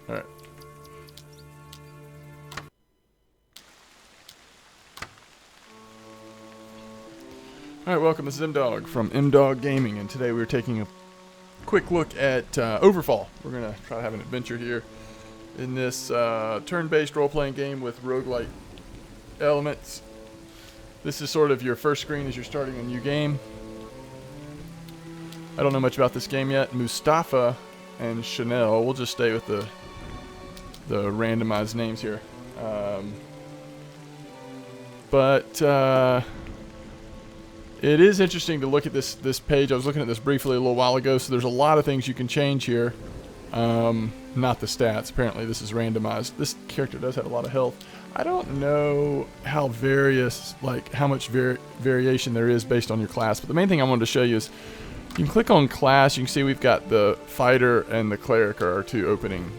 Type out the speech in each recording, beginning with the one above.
All right. All right, welcome. This is M-Dog from M-Dog Gaming, and today we're taking a quick look at Overfall. We're going to try to have an adventure here in this turn-based role-playing game with roguelike elements. This is sort of your first screen as you're starting a new game. I don't know much about this game yet. Mustafa and Chanel. We'll just stay with the randomized names here. It is interesting to look at this page. I was looking at this briefly a little while ago, so there's a lot of things you can change here. Not the stats. Apparently this is randomized. This character does have a lot of health. I don't know how much variation there is based on your class, but the main thing I wanted to show you is you can click on class. You can see we've got the fighter and the cleric are our two opening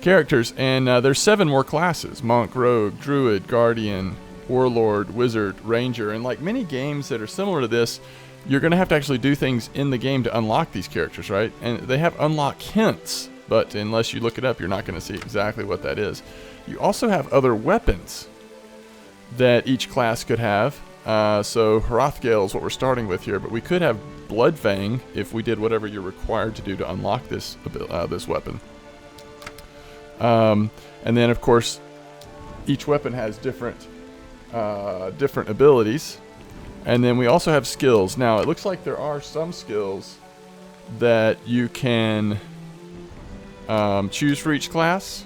characters, and there's 7 more classes: monk, rogue, druid, guardian, warlord, wizard, ranger. And like many games that are similar to this, you're going to have to actually do things in the game to unlock these characters, right? And they have unlock hints, but unless you look it up, you're not going to see exactly what that is. You also have other weapons that each class could have. So Hrothgale is what we're starting with here, but we could have Bloodfang if we did whatever you're required to do to unlock this weapon. And then, of course, each weapon has different abilities. And then we also have skills. Now, it looks like there are some skills that you can choose for each class,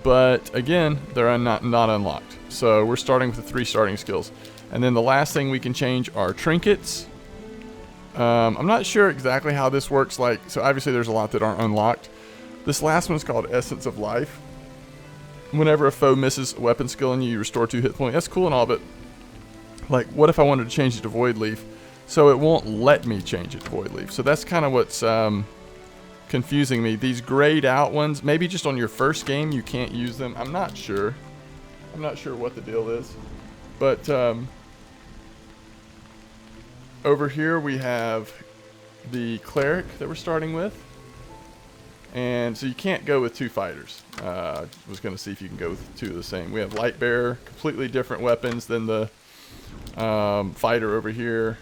but again, they're not unlocked. So we're starting with the 3 starting skills. And then the last thing we can change are trinkets. I'm not sure exactly how this works. So obviously there's a lot that aren't unlocked. This last one is called Essence of Life. Whenever a foe misses a weapon skill on you restore 2 hit points. That's cool and all, but like, what if I wanted to change it to Void Leaf? So it won't let me change it to Void Leaf. So that's kind of what's confusing me. These grayed out ones, maybe just on your first game you can't use them. I'm not sure. I'm not sure what the deal is. But over here we have the cleric that we're starting with. And so you can't go with 2 fighters. I was going to see if you can go with 2 of the same. We have Light Bearer, completely different weapons than the fighter over here.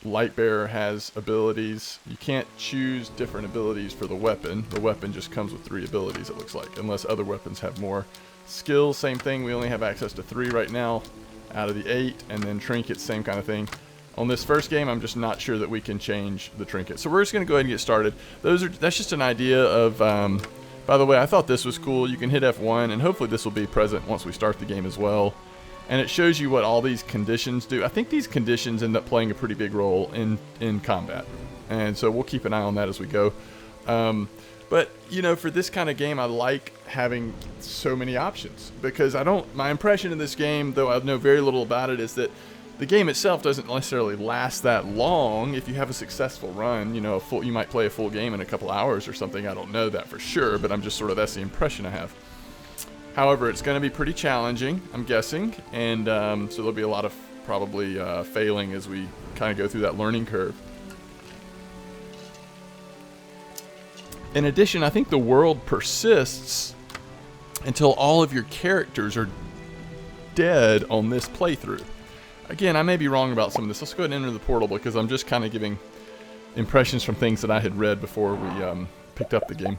Light Bearer has abilities. You can't choose different abilities for the weapon. The weapon just comes with 3 abilities, it looks like, unless other weapons have more. Skills, same thing. We only have access to 3 right now out of the 8. And then trinkets, same kind of thing. On this first game, I'm just not sure that we can change the trinket. So we're just going to go ahead and get started. That's just an idea of... by the way, I thought this was cool. You can hit F1, and hopefully this will be present once we start the game as well. And it shows you what all these conditions do. I think these conditions end up playing a pretty big role in combat. And so we'll keep an eye on that as we go. But, you know, for this kind of game, I like having so many options. Because my impression in this game, though I know very little about it, is that the game itself doesn't necessarily last that long. If you have a successful run, you know, you might play a full game in a couple hours or something. I don't know that for sure, but I'm just that's the impression I have. However, it's going to be pretty challenging, I'm guessing, and so there'll be a lot of probably failing as we kind of go through that learning curve. In addition, I think the world persists until all of your characters are dead on this playthrough. Again, I may be wrong about some of this. Let's go ahead and enter the portal because I'm just kind of giving impressions from things that I had read before we picked up the game.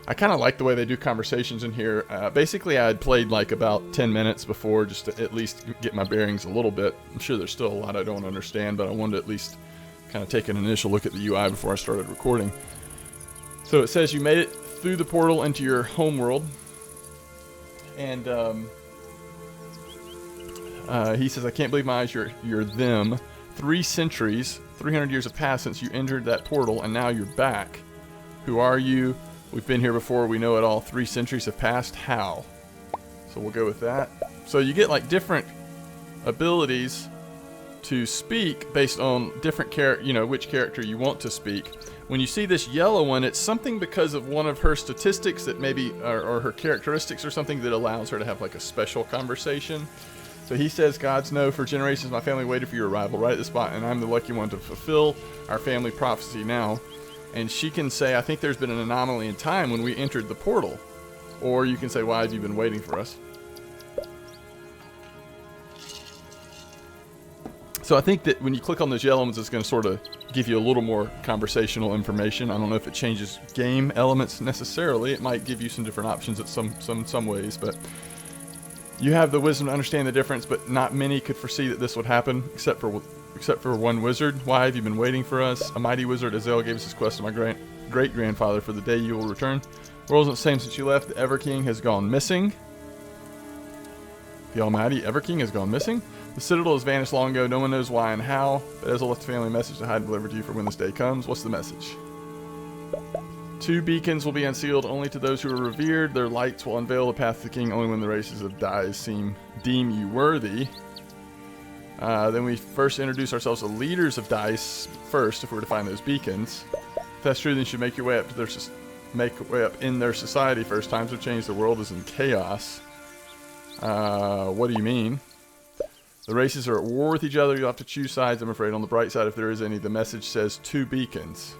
I kind of like the way they do conversations in here. Basically, I had played like about 10 minutes before just to at least get my bearings a little bit. I'm sure there's still a lot I don't understand, but I wanted to at least kind of take an initial look at the UI before I started recording. So it says you made it through the portal into your home world. And he says, I can't believe my eyes, you're them. 3 centuries, 300 years have passed since you entered that portal, and now you're back. Who are you? We've been here before, we know it all. 3 centuries have passed, how? So we'll go with that. So you get like different abilities to speak based on different which character you want to speak. When you see this yellow one, it's something because of one of her statistics that maybe, or her characteristics or something that allows her to have like a special conversation. So he says, gods know, for generations my family waited for your arrival right at the spot, and I'm the lucky one to fulfill our family prophecy now. And she can say, I think there's been an anomaly in time when we entered the portal. Or you can say, why have you been waiting for us? So I think that when you click on those yellow ones, it's going to sort of give you a little more conversational information. I don't know if it changes game elements necessarily. It might give you some different options at some ways, but you have the wisdom to understand the difference, but not many could foresee that this would happen, except for one wizard. Why have you been waiting for us? A mighty wizard, Azel, gave us this quest to my great-grandfather for the day you will return. The world isn't the same since you left. The Ever-King has gone missing. The almighty Ever-King has gone missing. The Citadel has vanished long ago. No one knows why and how, but Ezel left a family message to hide and deliver to you for when this day comes. What's the message? 2 beacons will be unsealed only to those who are revered. Their lights will unveil the path to the king only when the races of Dyes deem you worthy. Then we first introduce ourselves as leaders of Dyes first, if we're to find those beacons. If that's true, then you should make your way up to in their society first. Times have changed. The world is in chaos. What do you mean? The races are at war with each other. You'll have to choose sides, I'm afraid. On the bright side, if there is any, the message says 2 beacons.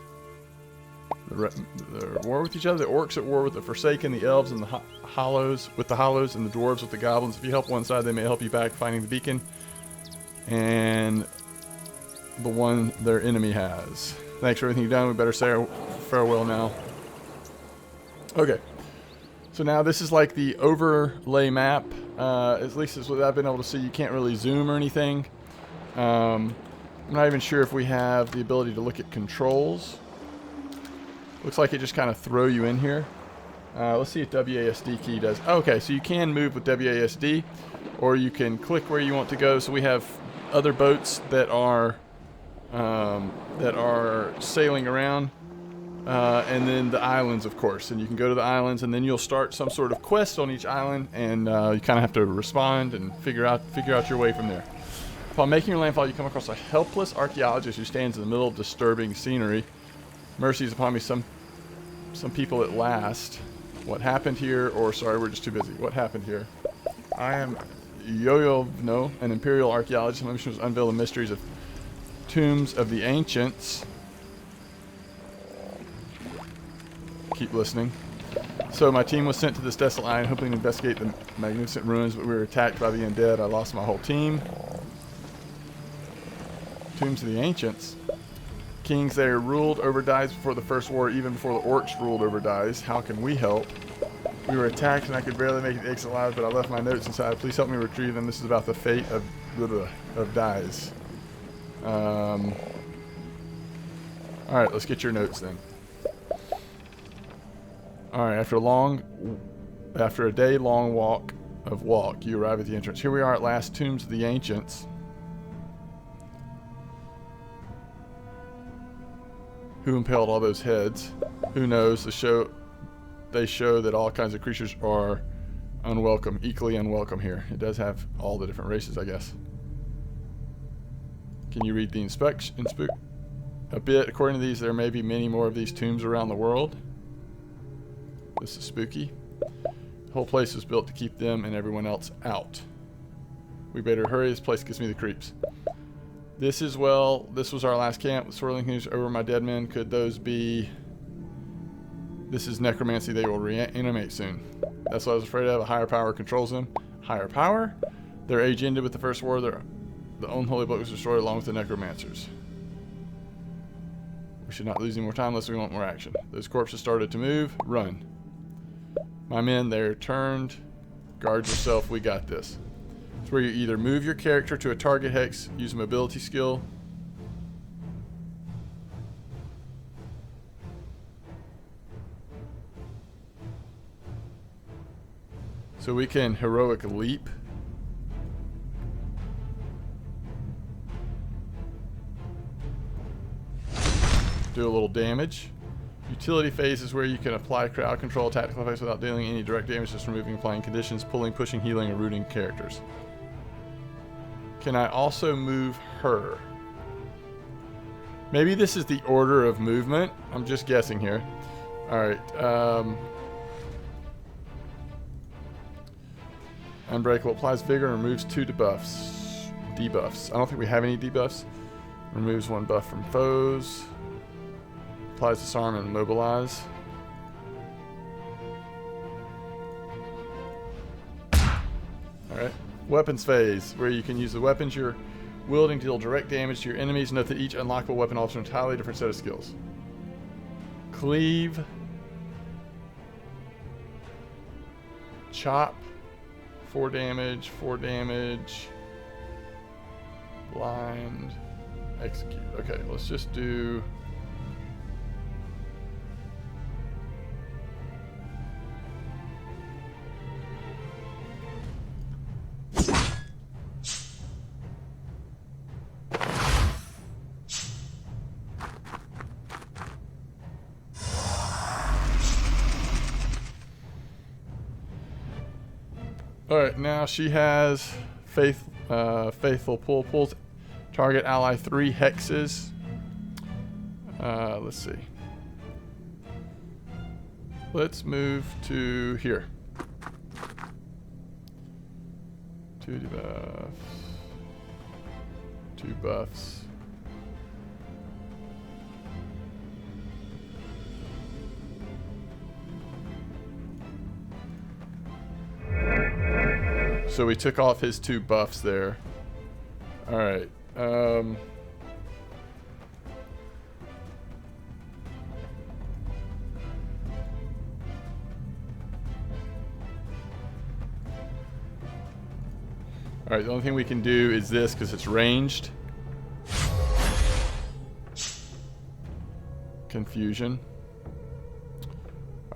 They're at war with each other. The orcs at war with the Forsaken, the elves and the hollows with the hollows, and the dwarves with the goblins. If you help one side, they may help you back finding the beacon and the one their enemy has. Thanks for everything you've done. We better say farewell now. Okay. So now this is like the overlay map. At least is what I've been able to see. You can't really zoom or anything. I'm not even sure if we have the ability to look at controls. Looks like it just kind of throw you in here. Let's see if WASD key does. Okay, so you can move with WASD, or you can click where you want to go. So we have other boats that are sailing around. And then the islands, of course, and you can go to the islands, and then you'll start some sort of quest on each island, and you kind of have to respond and figure out your way from there. Upon making your landfall, you come across a helpless archaeologist who stands in the middle of disturbing scenery. Mercy is upon me, some people at last. What happened here? Or sorry, we're just too busy. What happened here? I am Yo-Yo, an imperial archaeologist. My mission was to unveil the mysteries of tombs of the ancients. Keep listening. So my team was sent to this desolate island hoping to investigate the magnificent ruins, but we were attacked by the undead. I lost my whole team. Tombs of the ancients. Kings there ruled over Dyes before the first war, even before the orcs ruled over Dyes. How can we help? We were attacked and I could barely make it the exit alive, but I left my notes inside. Please help me retrieve them. This is about the fate of Dyes. Alright, let's get your notes then. Alright, after a day-long walk, you arrive at the entrance. Here we are at last, Tombs of the Ancients. Who impaled all those heads? Who knows? They show that all kinds of creatures are unwelcome, equally unwelcome here. It does have all the different races, I guess. Can you read the inspection? A bit. According to these, there may be many more of these tombs around the world. This is spooky. The whole place was built to keep them and everyone else out. We better hurry. This place gives me the creeps. This was our last camp. The swirling news over my dead men. Could those be... This is necromancy. They will reanimate soon. That's what I was afraid of. A higher power controls them. Higher power? Their age ended with the first war. The unholy book was destroyed along with the necromancers. We should not lose any more time unless we want more action. Those corpses started to move. Run. My men, they're turned. Guard yourself. We got this. It's where you either move your character to a target hex, use a mobility skill. So we can heroic leap. Do a little damage. Utility phase is where you can apply crowd control, tactical effects without dealing any direct damage, just removing, applying conditions, pulling, pushing, healing, or rooting characters. Can I also move her? Maybe this is the order of movement. I'm just guessing here. Alright. Unbreakable applies vigor and removes 2 debuffs. Debuffs. I don't think we have any debuffs. Removes 1 buff from foes. Applies disarm and immobilize. Alright. Weapons phase, where you can use the weapons you're wielding to deal direct damage to your enemies. Note that each unlockable weapon offers an entirely different set of skills. Cleave. Chop. 4 damage, 4 damage. Blind. Execute. Okay, let's just do... Alright, now she has Faithful Pull. Pulls target ally 3 hexes. Let's see. Let's move to here. 2 debuffs. 2 buffs. So we took off his 2 buffs there. Alright. Alright, the only thing we can do is this because it's ranged. Confusion.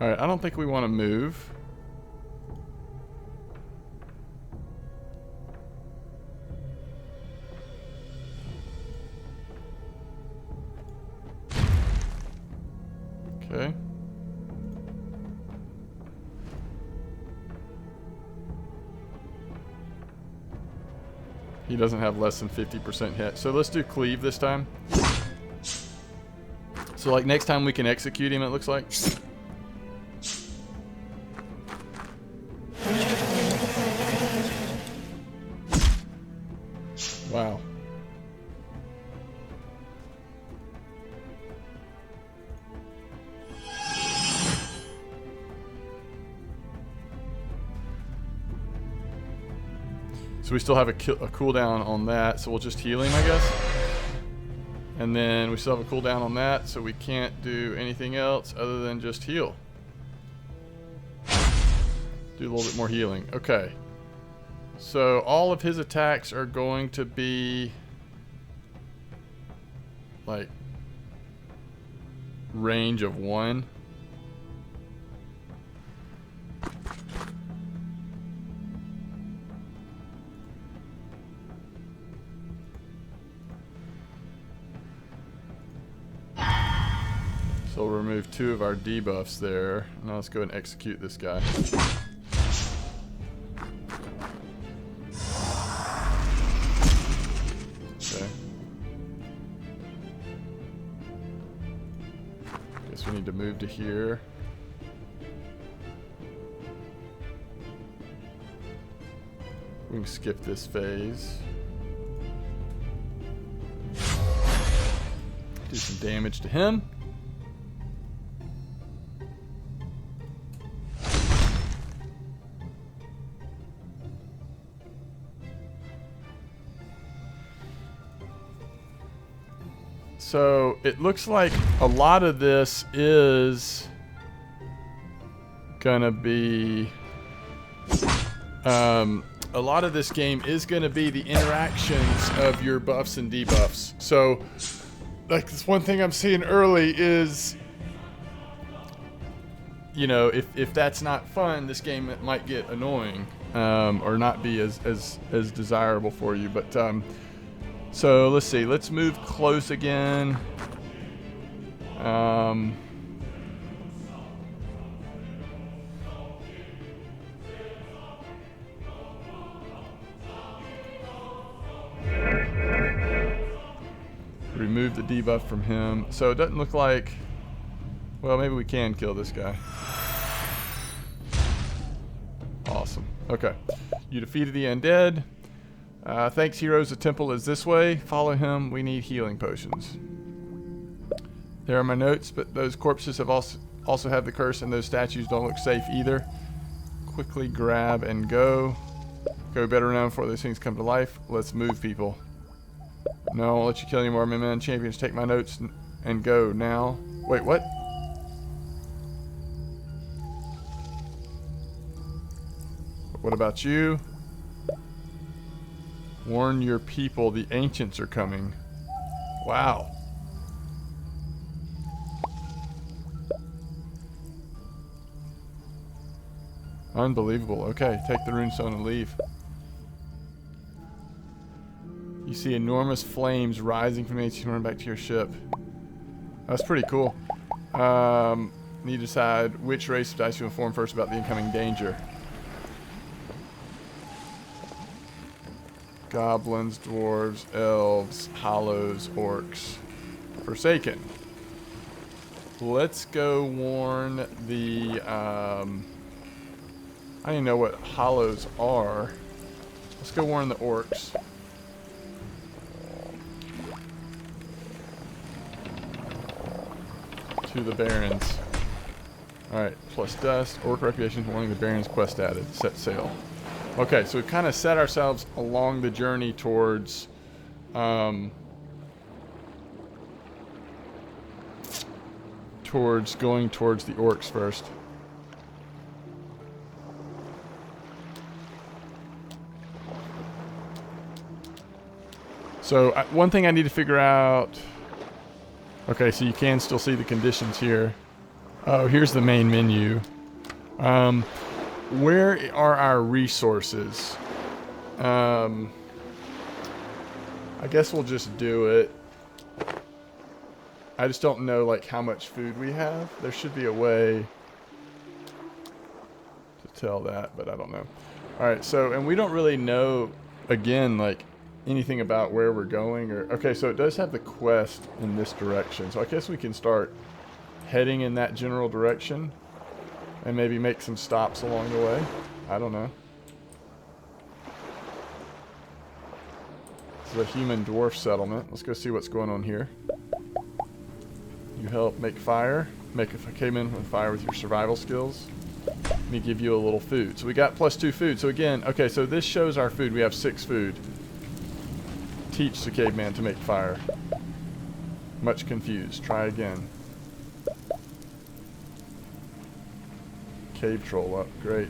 Alright, I don't think we want to move. Okay. He doesn't have less than 50% hit. So let's do cleave this time. So like next time we can execute him, it looks like. Wow. So we still have a cooldown on that, so we'll just heal him, I guess. And then we still have a cooldown on that, so we can't do anything else other than just heal. Do a little bit more healing. Okay. So all of his attacks are going to be like range of 1. So we'll remove 2 of our debuffs there. Now let's go and execute this guy. Okay. Guess we need to move to here. We can skip this phase. Do some damage to him. So it looks like a lot of this is gonna be a lot of this game is gonna be the interactions of your buffs and debuffs. So like this one thing I'm seeing early is, you know, if that's not fun, this game might get annoying or not be as desirable for you. But so let's see. Let's move close again. Remove the debuff from him. So it doesn't look like... Well, maybe we can kill this guy. Awesome. Okay. You defeated the undead. Thanks, heroes. The temple is this way. Follow him. We need healing potions. There are my notes, but those corpses have also have the curse, and those statues don't look safe either. Quickly grab and go. Go better now before those things come to life. Let's move, people. No, I won't let you kill any more men. Champions, take my notes and go now. Wait, what? What about you? Warn your people, the ancients are coming. Wow. Unbelievable. Okay, take the runestone and leave. You see enormous flames rising from the ancient run back to your ship. That's pretty cool. Need to decide which race of dice you inform first about the incoming danger. Goblins, dwarves, elves, hollows, orcs. Forsaken. Let's go warn the, I don't even know what hollows are. Let's go warn the orcs. To the barons. Alright, plus dust, orc reputation, warning the barons, quest added, set sail. Okay, so we've kind of set ourselves along the journey towards going towards the orcs first. So one thing I need to figure out. Okay, so you can still see the conditions here. Oh, here's the main menu. Where are our resources? I guess we'll just do it. I just don't know like how much food we have. There should be a way to tell that, but I don't know. Alright, so, and we don't really know, again, like anything about where we're going or... Okay, so it does have the quest in this direction. So I guess we can start heading in that general direction. And maybe make some stops along the way. I don't know. This is a human dwarf settlement. Let's go see what's going on here. You help make fire. Make a caveman with fire with your survival skills. Let me give you a little food. So we got +2 food. So again, okay, so this shows our food. We have 6 food. Teach the caveman to make fire. Much confused. Try again. Cave troll up. Great.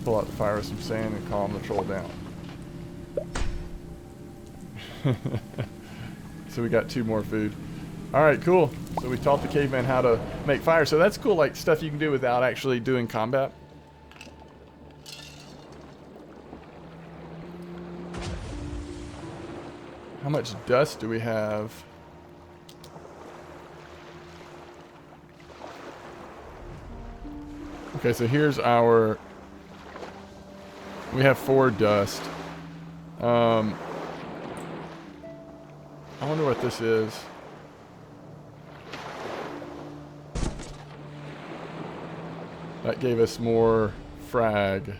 Pull out the fire with some sand and calm the troll down. So we got 2 more food. Alright, cool. So we taught the caveman how to make fire. So that's cool, like stuff you can do without actually doing combat. How much dust do we have? Okay, so here's our... We have 4 dust. I wonder what this is. That gave us more frag.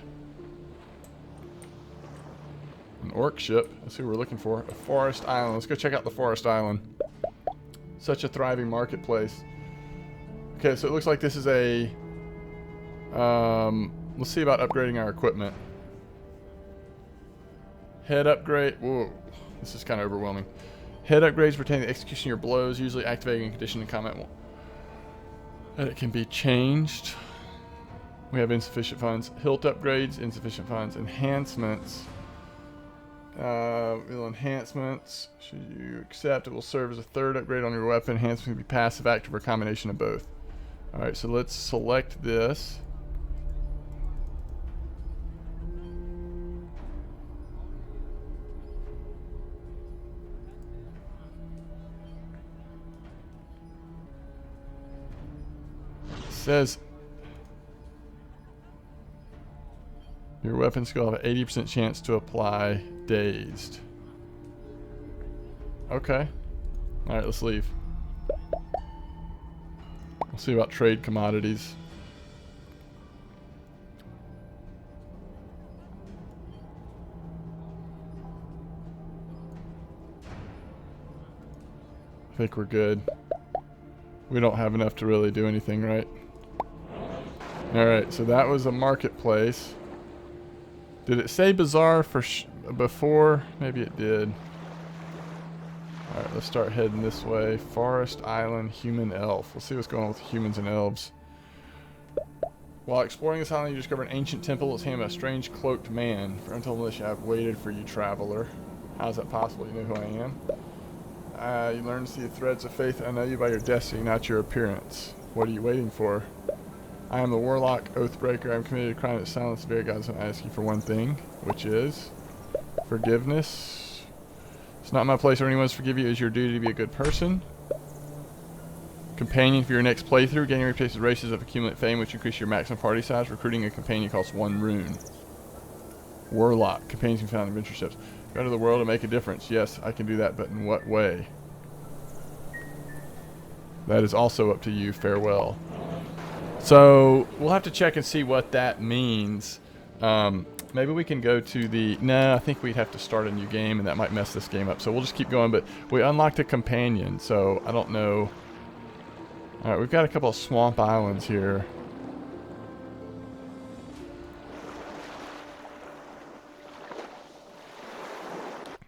An orc ship. That's who we're looking for. A forest island. Let's go check out the forest island. Such a thriving marketplace. Okay, so it looks like this is a... let's see about upgrading our equipment. Head upgrade. Whoa, this is kind of overwhelming. Head upgrades pertain to the execution of your blows, usually activating a condition in combat. And it can be changed. We have insufficient funds. Hilt upgrades, insufficient funds. Enhancements. Enhancements. Should you accept, it will serve as a 3rd upgrade on your weapon. Enhancements can be passive, active, or a combination of both. Alright, so let's select this. Says your weapon skill have an 80% chance to apply dazed. Okay. Alright, let's leave. We'll see about trade commodities. I think we're good. We don't have enough to really do anything, right? Alright, so that was a marketplace. Did it say bazaar for before? Maybe it did. Alright, let's start heading this way. Forest Island, human elf. Let's see what's going on with humans and elves. While exploring this island, you discover an ancient temple that's handled by a strange cloaked man. For untold militia, I've waited for you, traveler. How is that possible? You know who I am? You learn to see the threads of faith. I know you by your destiny, not your appearance. What are you waiting for? I am the warlock, oathbreaker. I am committed to crime that silenced the very gods. I ask you for one thing, which is forgiveness. It's not my place or anyone's to forgive you. It is your duty to be a good person. Companion for your next playthrough. Gaining reputation races of accumulate fame, which increase your maximum party size. Recruiting a companion costs 1 rune. Warlock. Companions can be found in adventure ships. Go to the world and make a difference. Yes, I can do that, but in what way? That is also up to you. Farewell. So, we'll have to check and see what that means. Maybe we can go to the... No, I think we'd have to start a new game, and that might mess this game up. So we'll just keep going, but we unlocked a companion, so I don't know... Alright, we've got a couple of swamp islands here.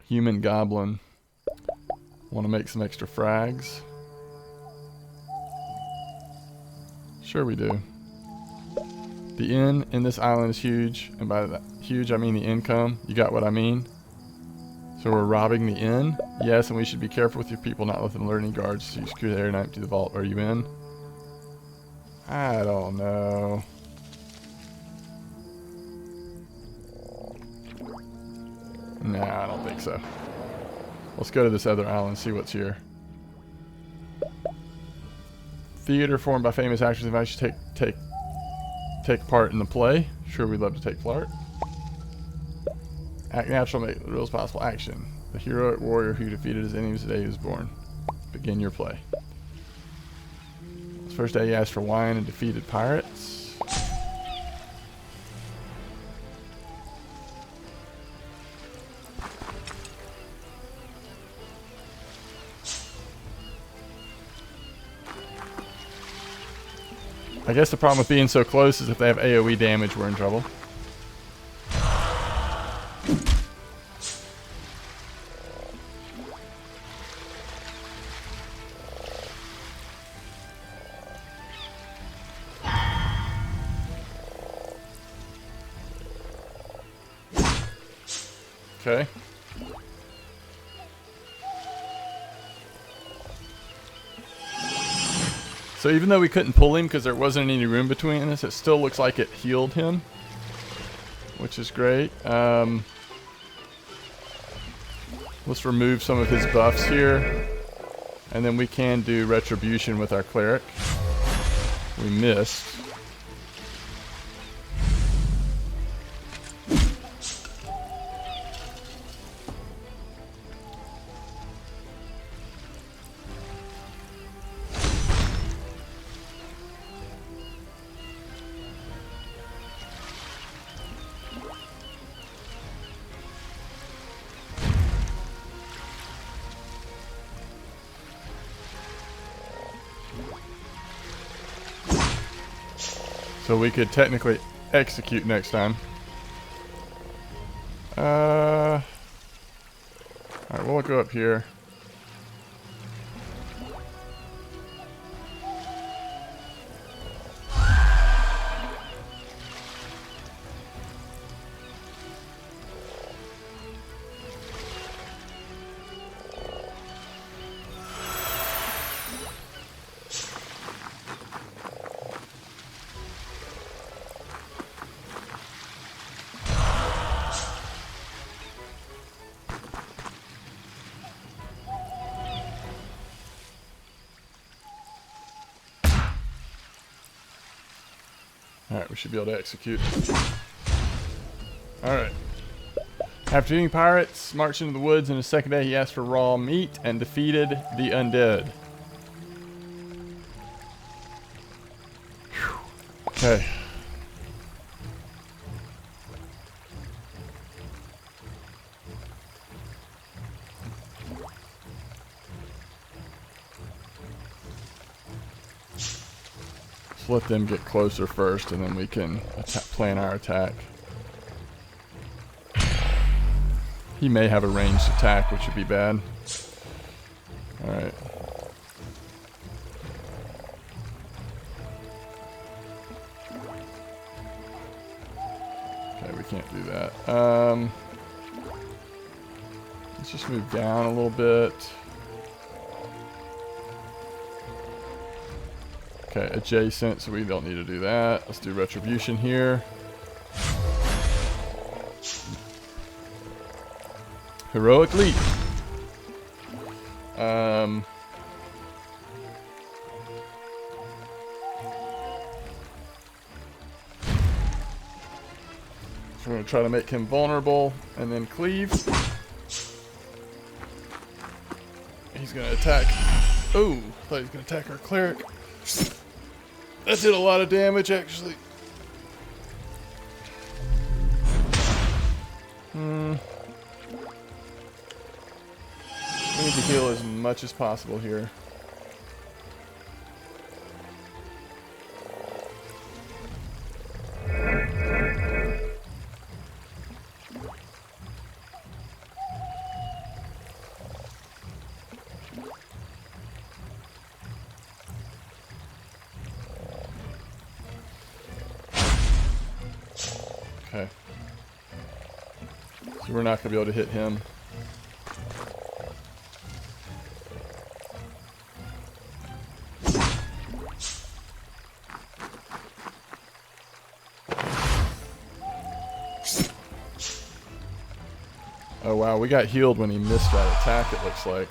Human goblin. Want to make some extra frags? Sure we do. The inn in this island is huge, and by that huge I mean the income. You got what I mean? So we're robbing the inn? Yes, and we should be careful with your people, not let them lure any guards. So you secure the area and empty the vault. Are you in? I don't know. Nah, I don't think so. Let's go to this other island and see what's here. Theater formed by famous actors. If I should take part in the play. Sure, we'd love to take part. Act natural, make the real as possible. Action. The heroic warrior who defeated his enemies the day he was born. Begin your play. His first day he asked for wine and defeated pirates. I guess the problem with being so close is if they have AoE damage, we're in trouble. Okay. So even though we couldn't pull him because there wasn't any room between us, it still looks like it healed him, which is great. Let's remove some of his buffs here, and then we can do retribution with our cleric. We missed. So we could technically execute next time. Alright, we'll go up here. Alright, we should be able to execute. Alright. After eating pirates, marched into the woods, and his second day he asked for raw meat and defeated the undead. Whew. Okay. So let them get closer first, and then we can plan our attack. He may have a ranged attack, which would be bad. Alright. Okay, we can't do that. Let's just move down a little bit. Okay, adjacent, so we don't need to do that. Let's do retribution here. Heroic leap. So we're going to try to make him vulnerable and then cleave. He's going to attack. Oh, I thought he was going to attack our cleric. That did a lot of damage, actually. We need to heal as much as possible here. Okay. So we're not going to be able to hit him. Oh wow, we got healed when he missed that attack, it looks like.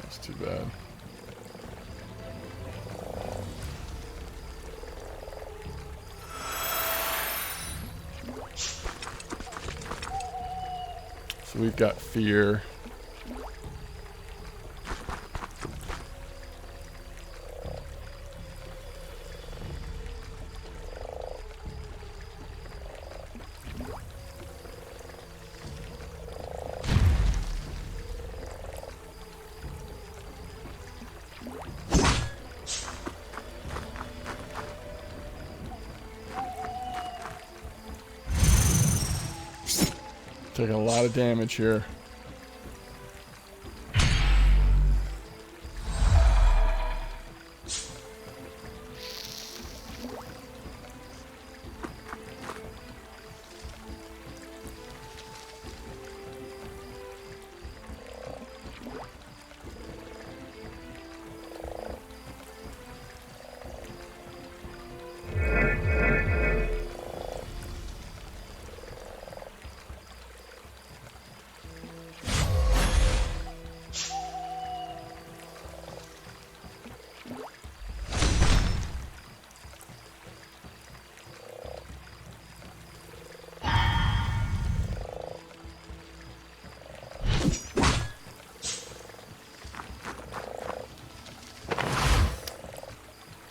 That's too bad. So we've got fear. Taking a lot of damage here.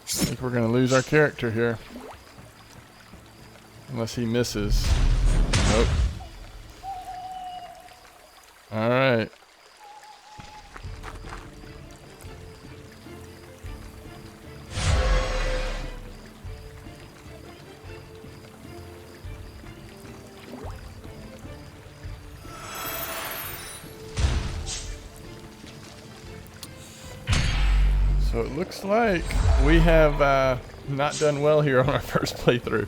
I think we're going to lose our character here. Unless he misses. Nope. Alright. So it looks like we have not done well here on our first playthrough.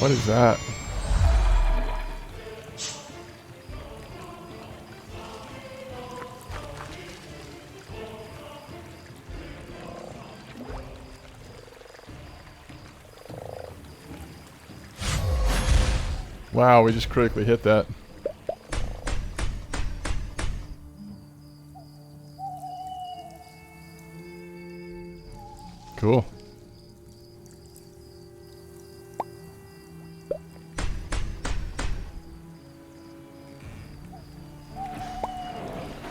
What is that? Wow, we just critically hit that. Cool.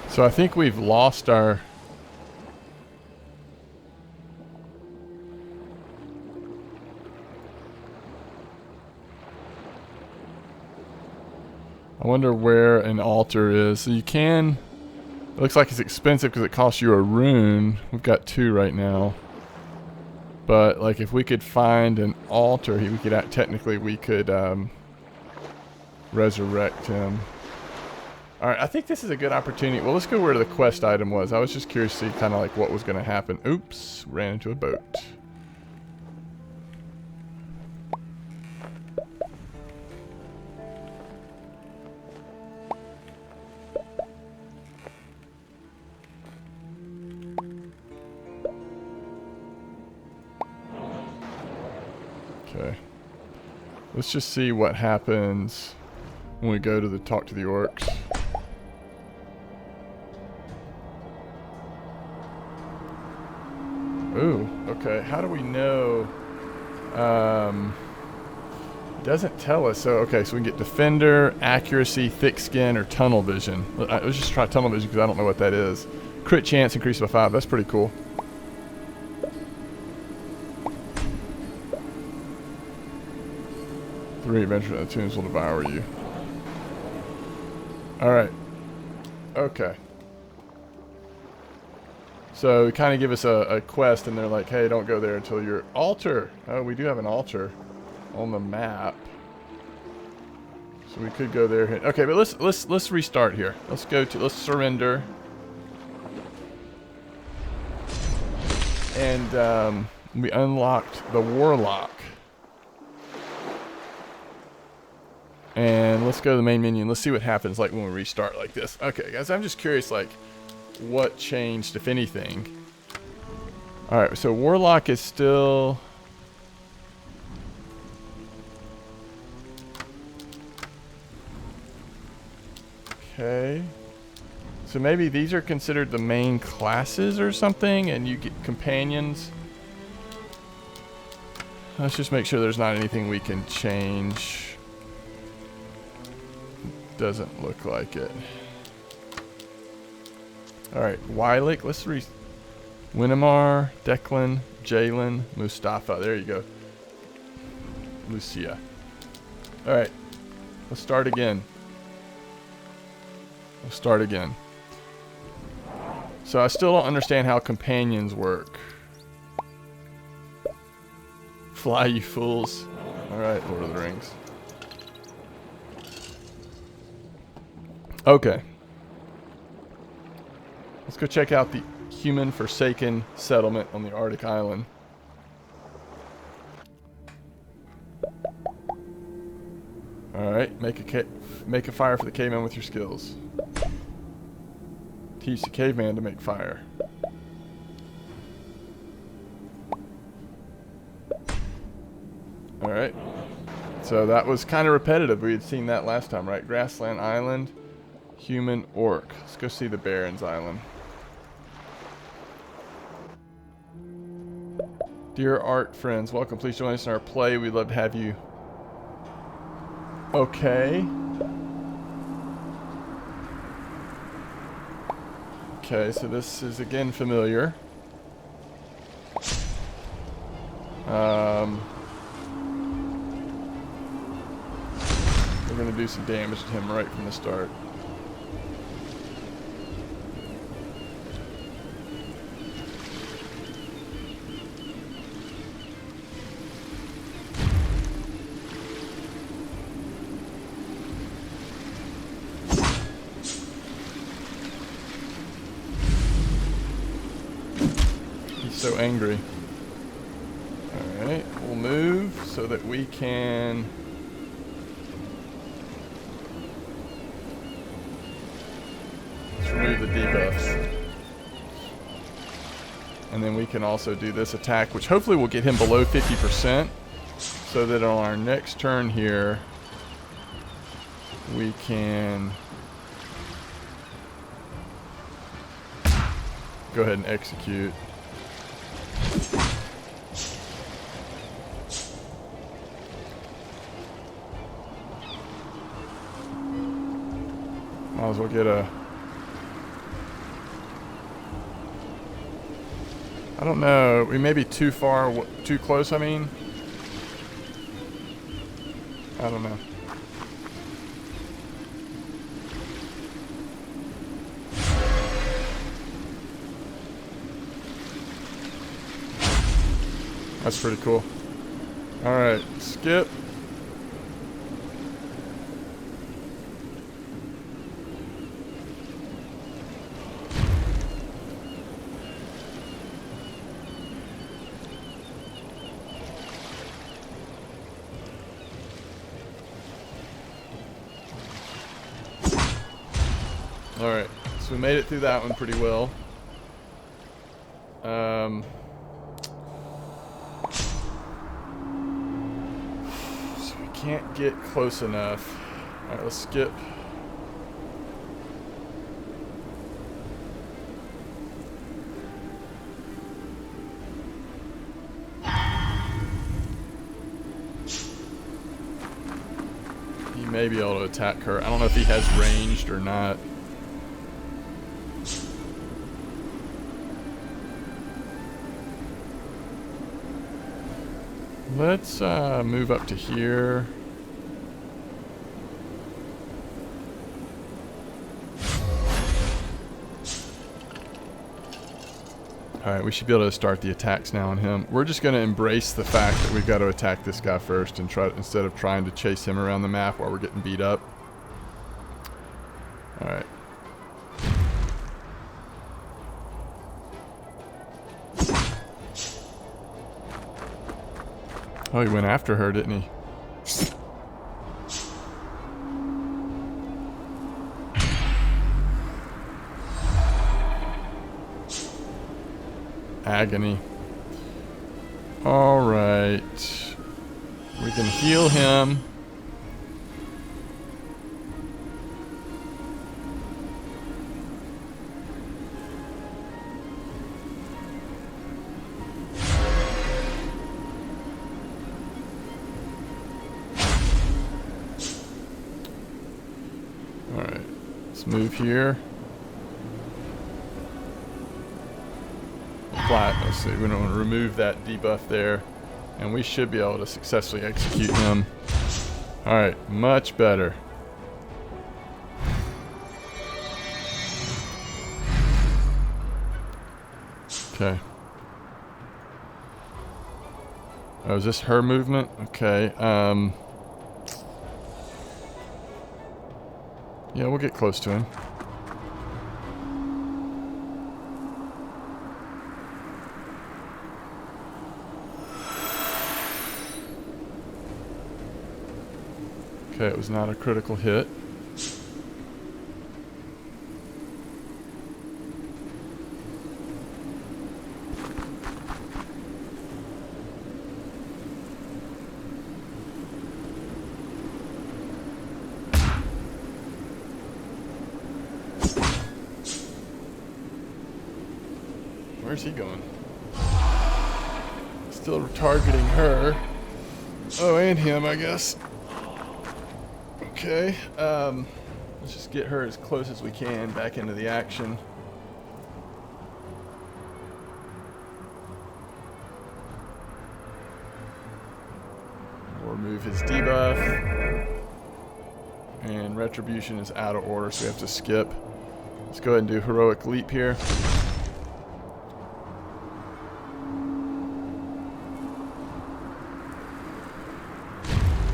So I think we've lost our... I wonder where an altar is. So you can... It looks like it's expensive because it costs you a rune. We've got 2 right now. But like if we could find an altar, we could technically we could resurrect him. Alright, I think this is a good opportunity. Well, let's go where the quest item was. I was just curious to see kind of like what was going to happen. Oops, ran into a boat. Okay. Let's just see what happens when we go to talk to the orcs. Ooh, okay. How do we know? Doesn't tell us. So, okay, so we can get Defender, Accuracy, Thick Skin, or Tunnel Vision. Let's just try Tunnel Vision because I don't know what that is. Crit chance increased by 5. That's pretty cool. Three adventures in the tombs will devour you. Alright. Okay. So kind of give us a quest and they're like, hey, don't go there until your altar. Oh, we do have an altar on the map. So we could go there. Okay, but let's restart here. Let's surrender. And we unlocked the warlock. And let's go to the main menu and let's see what happens like when we restart like this. Okay, guys, I'm just curious like what changed, if anything. Alright, so warlock is still... Okay. So maybe these are considered the main classes or something and you get companions. Let's just make sure there's not anything we can change. Doesn't look like it. Alright, Wylick, let's Winnemar, Declan, Jalen, Mustafa. There you go. Lucia. Alright, let's start again. Let's start again. So I still don't understand how companions work. Fly, you fools. Alright, Lord of the Rings. Okay. Let's go check out the human forsaken settlement on the Arctic island. Alright, make a fire for the caveman with your skills. Teach the caveman to make fire. Alright. So that was kind of repetitive. We had seen that last time, right? Grassland Island, human orc. Let's go see the Baron's Island. Dear art friends, welcome. Please join us in our play. We'd love to have you. Okay. Okay, so this is again familiar. We're going to do some damage to him right from the start. He's so angry. Alright, we'll move. so that we can let's remove the debuffs. And then we can also do this attack, which hopefully will get him below 50%, so that on our next turn here, we can go ahead and execute. Might as well get a... I don't know. We may be too far, too close, I mean. I don't know. That's pretty cool. Alright, skip. Alright, so we made it through that one pretty well. So we can't get close enough. Alright, let's skip. He may be able to attack her. I don't know if he has ranged or not. Let's move up to here. Alright, we should be able to start the attacks now on him. We're just going to embrace the fact that we've got to attack this guy first and try instead of trying to chase him around the map while we're getting beat up. Alright. Oh, he went after her, didn't he? Agony. Alright. We can heal him. Alright. Let's move here. Flat. Let's see. We don't want to remove that debuff there. And we should be able to successfully execute him. Alright. Much better. Okay. Oh, is this her movement? Okay. Yeah, we'll get close to him. Okay, it was not a critical hit. Where's he going? Still targeting her. Oh, and him, I guess. Okay, let's just get her as close as we can back into the action. We'll remove his debuff. And Retribution is out of order, so we have to skip. Let's go ahead and do Heroic Leap here.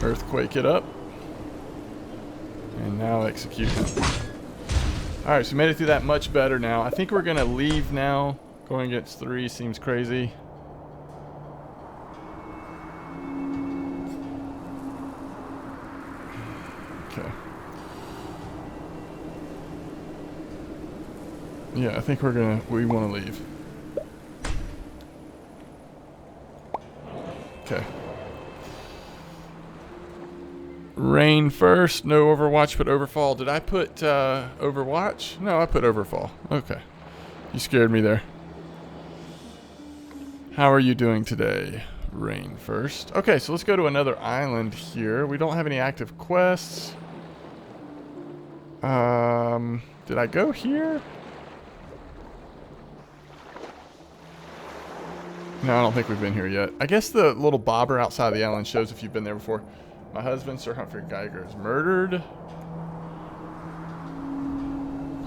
Earthquake it up. And now execute him. Alright, so we made it through that much better now. I think we're going to leave now. Going against 3 seems crazy. Okay. Yeah, I think we want to leave. Okay. Rain first, no Overwatch, but Overfall. Did I put Overwatch? No, I put Overfall. Okay. You scared me there. How are you doing today? Rain first. Okay, so let's go to another island here. We don't have any active quests. Did I go here? No, I don't think we've been here yet. I guess the little bobber outside the island shows if you've been there before. My husband, Sir Humphrey Geiger, is murdered.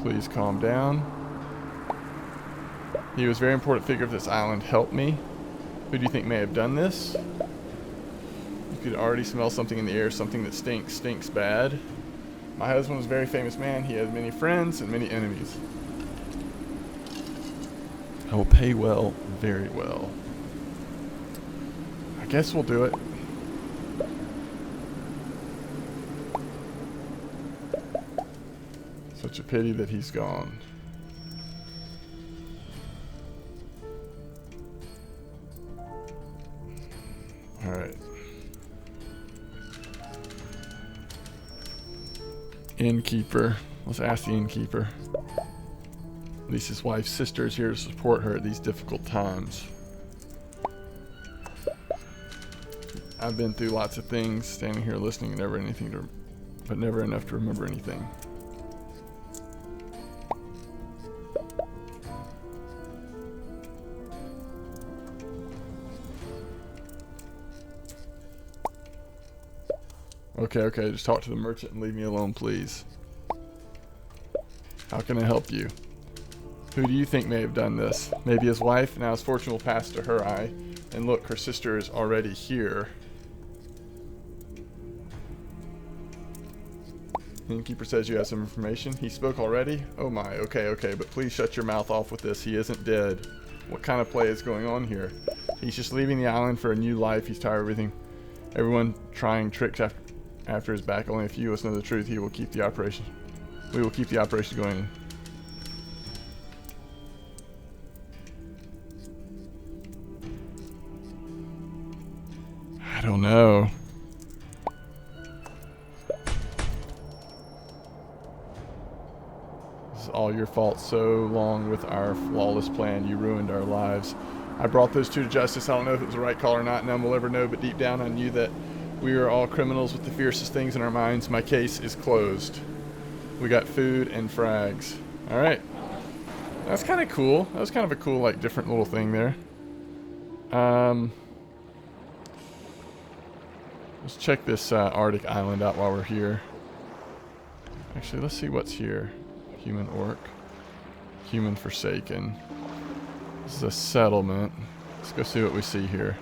Please calm down. He was a very important figure of this island. Help me. Who do you think may have done this? You could already smell something in the air. Something that stinks bad. My husband was a very famous man. He had many friends and many enemies. I will pay well, very well. I guess we'll do it. Such a pity that he's gone. Alright. Innkeeper. Let's ask the innkeeper. At least his wife's sister is here to support her at these difficult times. I've been through lots of things, standing here listening, but never enough to remember anything. Okay, just talk to the merchant and leave me alone, please. How can I help you? Who do you think may have done this? Maybe his wife? Now his fortune will pass to her eye. And look, her sister is already here. The innkeeper says you have some information. He spoke already? Oh my, okay, but please shut your mouth off with this. He isn't dead. What kind of play is going on here? He's just leaving the island for a new life. He's tired of everyone trying tricks after his back. Only a few of us know the truth. We will keep the operation going. I don't know. This is all your fault. So long with our flawless plan. You ruined our lives. I brought those two to justice. I don't know if it was the right call or not. None will ever know, but deep down I knew that we are all criminals with the fiercest things in our minds. My case is closed. We got food and frags. Alright. That's kind of cool. That was kind of a cool, like, different little thing there. Let's check this Arctic island out while we're here. Actually, let's see what's here. Human orc. Human forsaken. This is a settlement. Let's go see what we see here.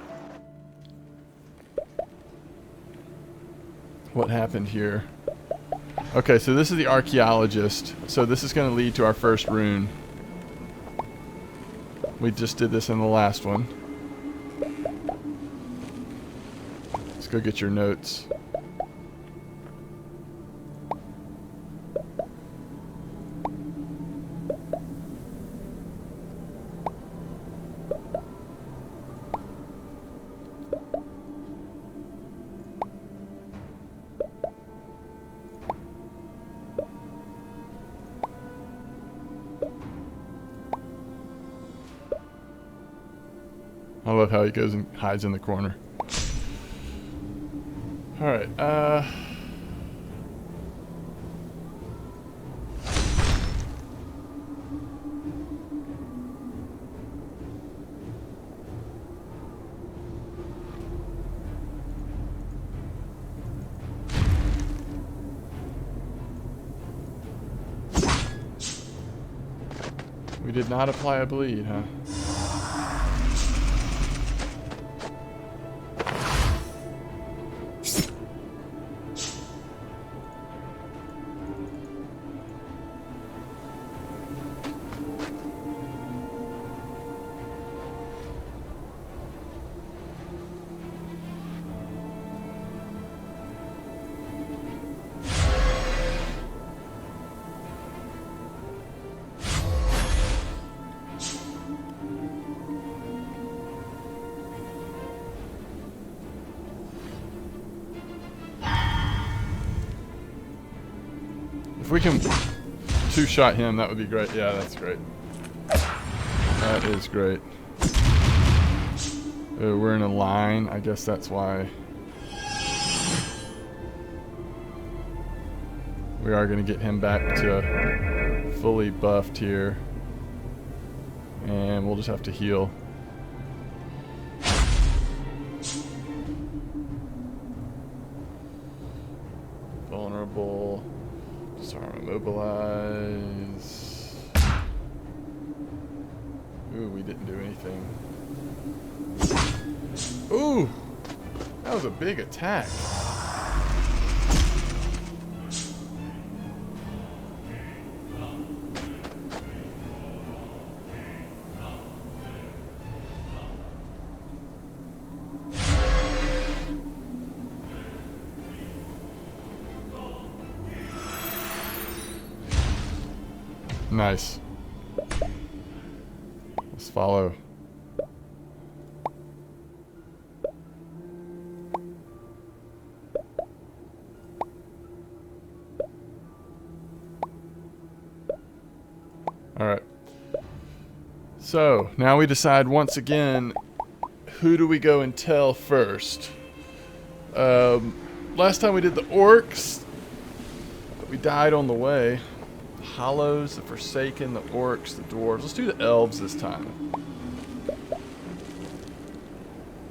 What happened here? Okay, so this is the archaeologist. So this is going to lead to our first rune. We just did this in the last one. Let's go get your notes. I love how he goes and hides in the corner. Alright, we did not apply a bleed, huh? If we can two-shot him, that would be great. Yeah, that's great. That is great. We're in a line. I guess that's why. We are going to get him back to fully buffed here. And we'll just have to heal. Vulnerable. Disarm, immobilize. Ooh, we didn't do anything. Ooh! That was a big attack. Nice. Let's follow. Alright. So, now we decide once again, who do we go and tell first? Last time we did the orcs, but we died on the way. Hollows, the Forsaken, the orcs, the dwarves. Let's do the elves this time.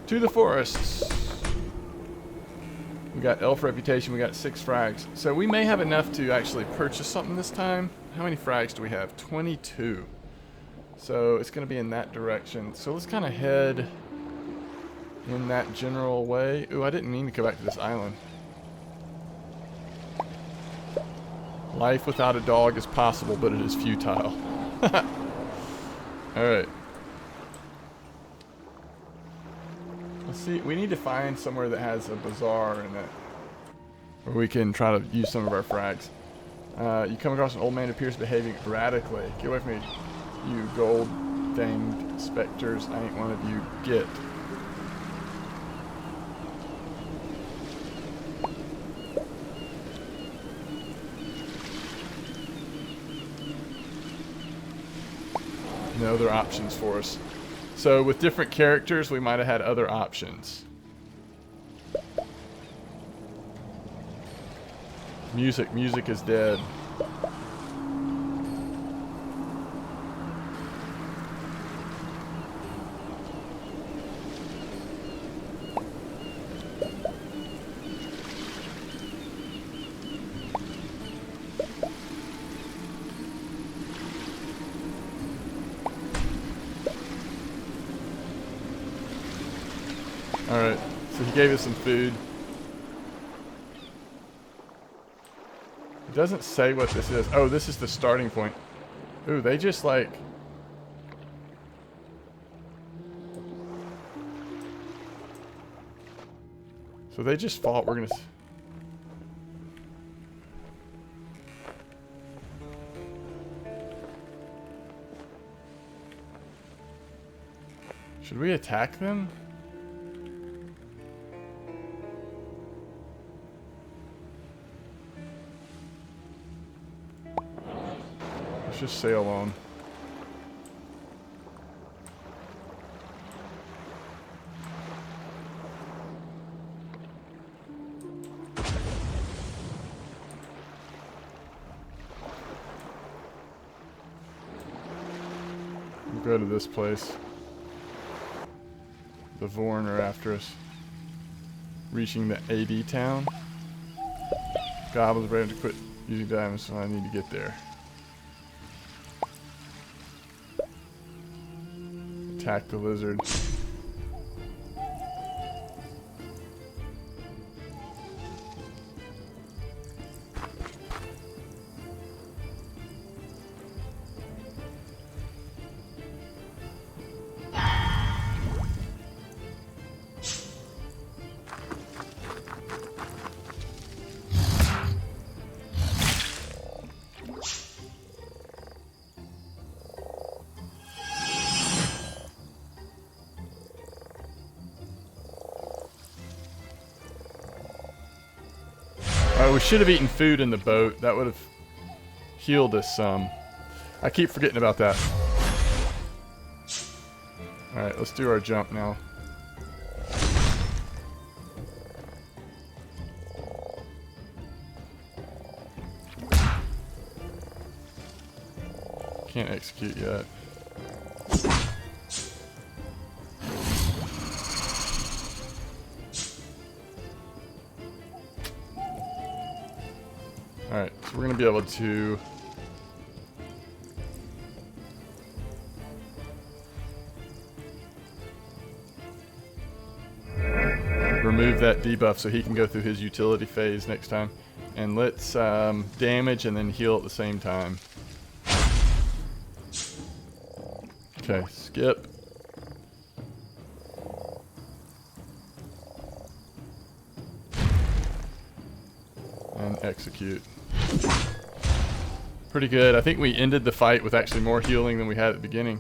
To the forests. We got elf reputation, we got 6 frags. So we may have enough to actually purchase something this time. How many frags do we have? 22. So it's going to be in that direction. So let's kind of head in that general way. Ooh, I didn't mean to go back to this island. Life without a dog is possible, but it is futile. Alright. Let's see. We need to find somewhere that has a bazaar in it, where we can try to use some of our frags. You come across an old man who appears behaving erratically. Get away from me, you gold-danged specters. I ain't one of you. Get. No other options for us. So with different characters, we might have had other options. Music is dead. Alright, so he gave us some food. It doesn't say what this is. Oh, this is the starting point. Ooh, they just like... So they just fought. We're gonna... Should we attack them? Let's just sail on. We'll go to this place. The Vorn are after us. Reaching the AD town. Goblins ready to quit using diamonds, so I need to get there. Attack the lizard. We should have eaten food in the boat. That would have heal this some. I keep forgetting about that. Alright, let's do our jump now. Can't execute yet. Alright, so we're going to be able to remove that debuff so he can go through his utility phase next time. And let's damage and then heal at the same time. Okay, skip. And execute. Pretty good. I think we ended the fight with actually more healing than we had at the beginning.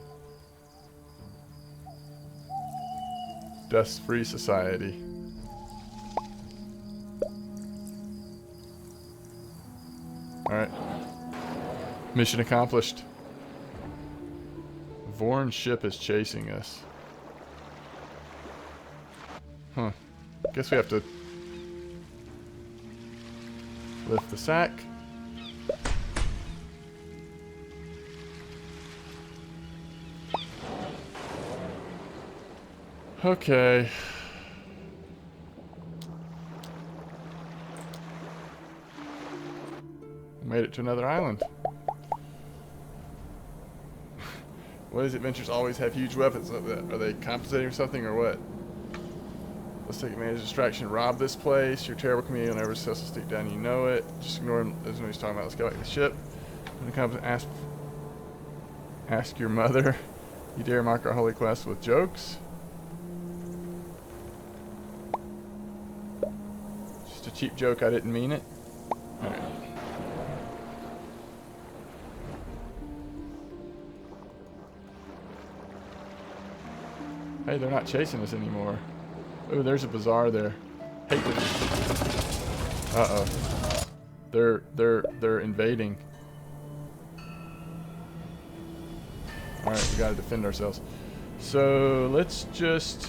Dust-free society. Alright. Mission accomplished. Vorn's ship is chasing us. Huh. Guess we have to lift the sack. Okay. Made it to another island. What is adventures always have huge weapons? Are they compensating for something or what? Let's take advantage of distraction. Rob this place. You're terrible comedian. You'll never successfully stick down. You know it. Just ignore him. That's what he's talking about. Let's go back to the ship. When it comes, ask your mother. You dare mock our holy quest with jokes? Just a cheap joke. I didn't mean it. All right. Hey, they're not chasing us anymore. Oh, there's a bazaar there. Hate this. Uh-oh. They're invading. Alright, we gotta defend ourselves. So let's just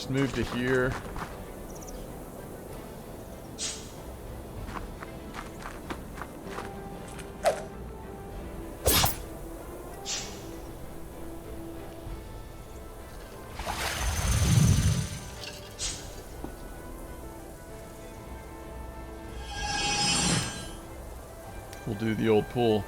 move to here. We'll do the old pull.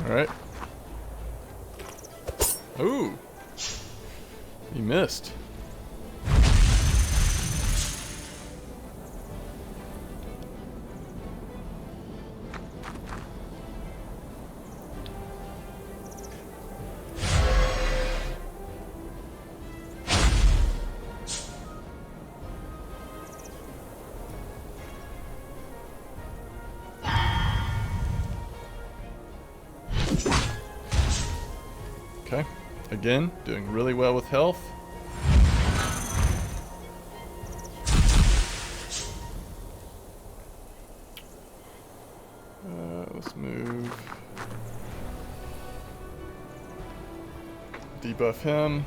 All right. Ooh, he missed. Okay. Again, doing really well with health. Let's move. Debuff him.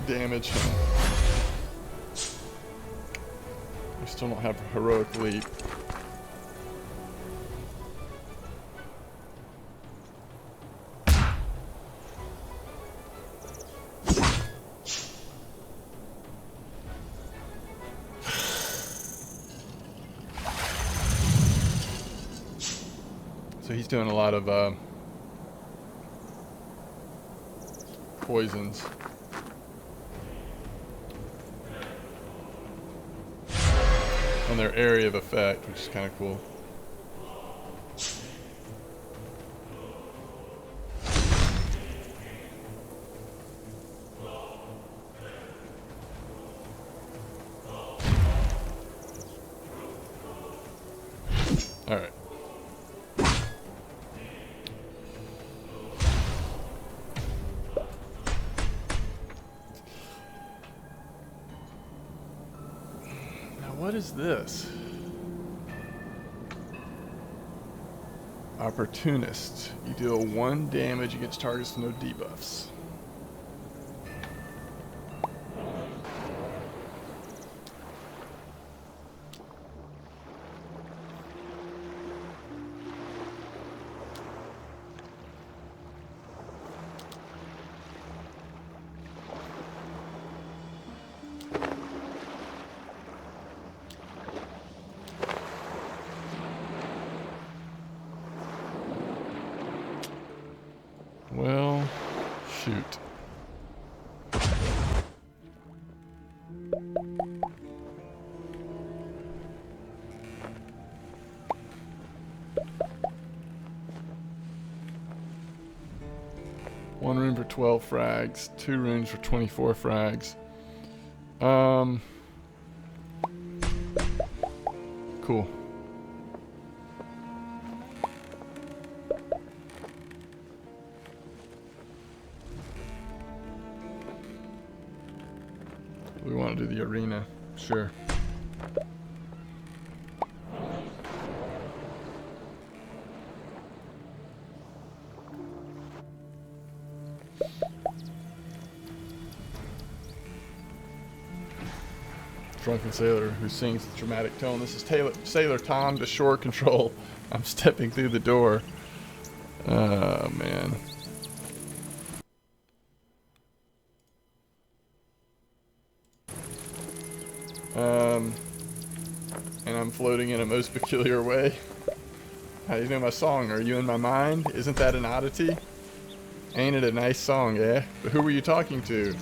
Damage him. We still don't have a heroic leap. So he's doing a lot of poisons. On their area of effect, which is kind of cool. what is this? Opportunist. You deal 1 damage against targets with no debuffs. Well, shoot. One rune for 12 frags, 2 runes for 24 frags. Cool. We want to do the arena, sure. Drunken Sailor who sings the dramatic tone. This is Sailor Tom to shore control. I'm stepping through the door. Oh, man. And I'm floating in a most peculiar way. How do you know my song? Are you in my mind? Isn't that an oddity? Ain't it a nice song, eh? But who were you talking to?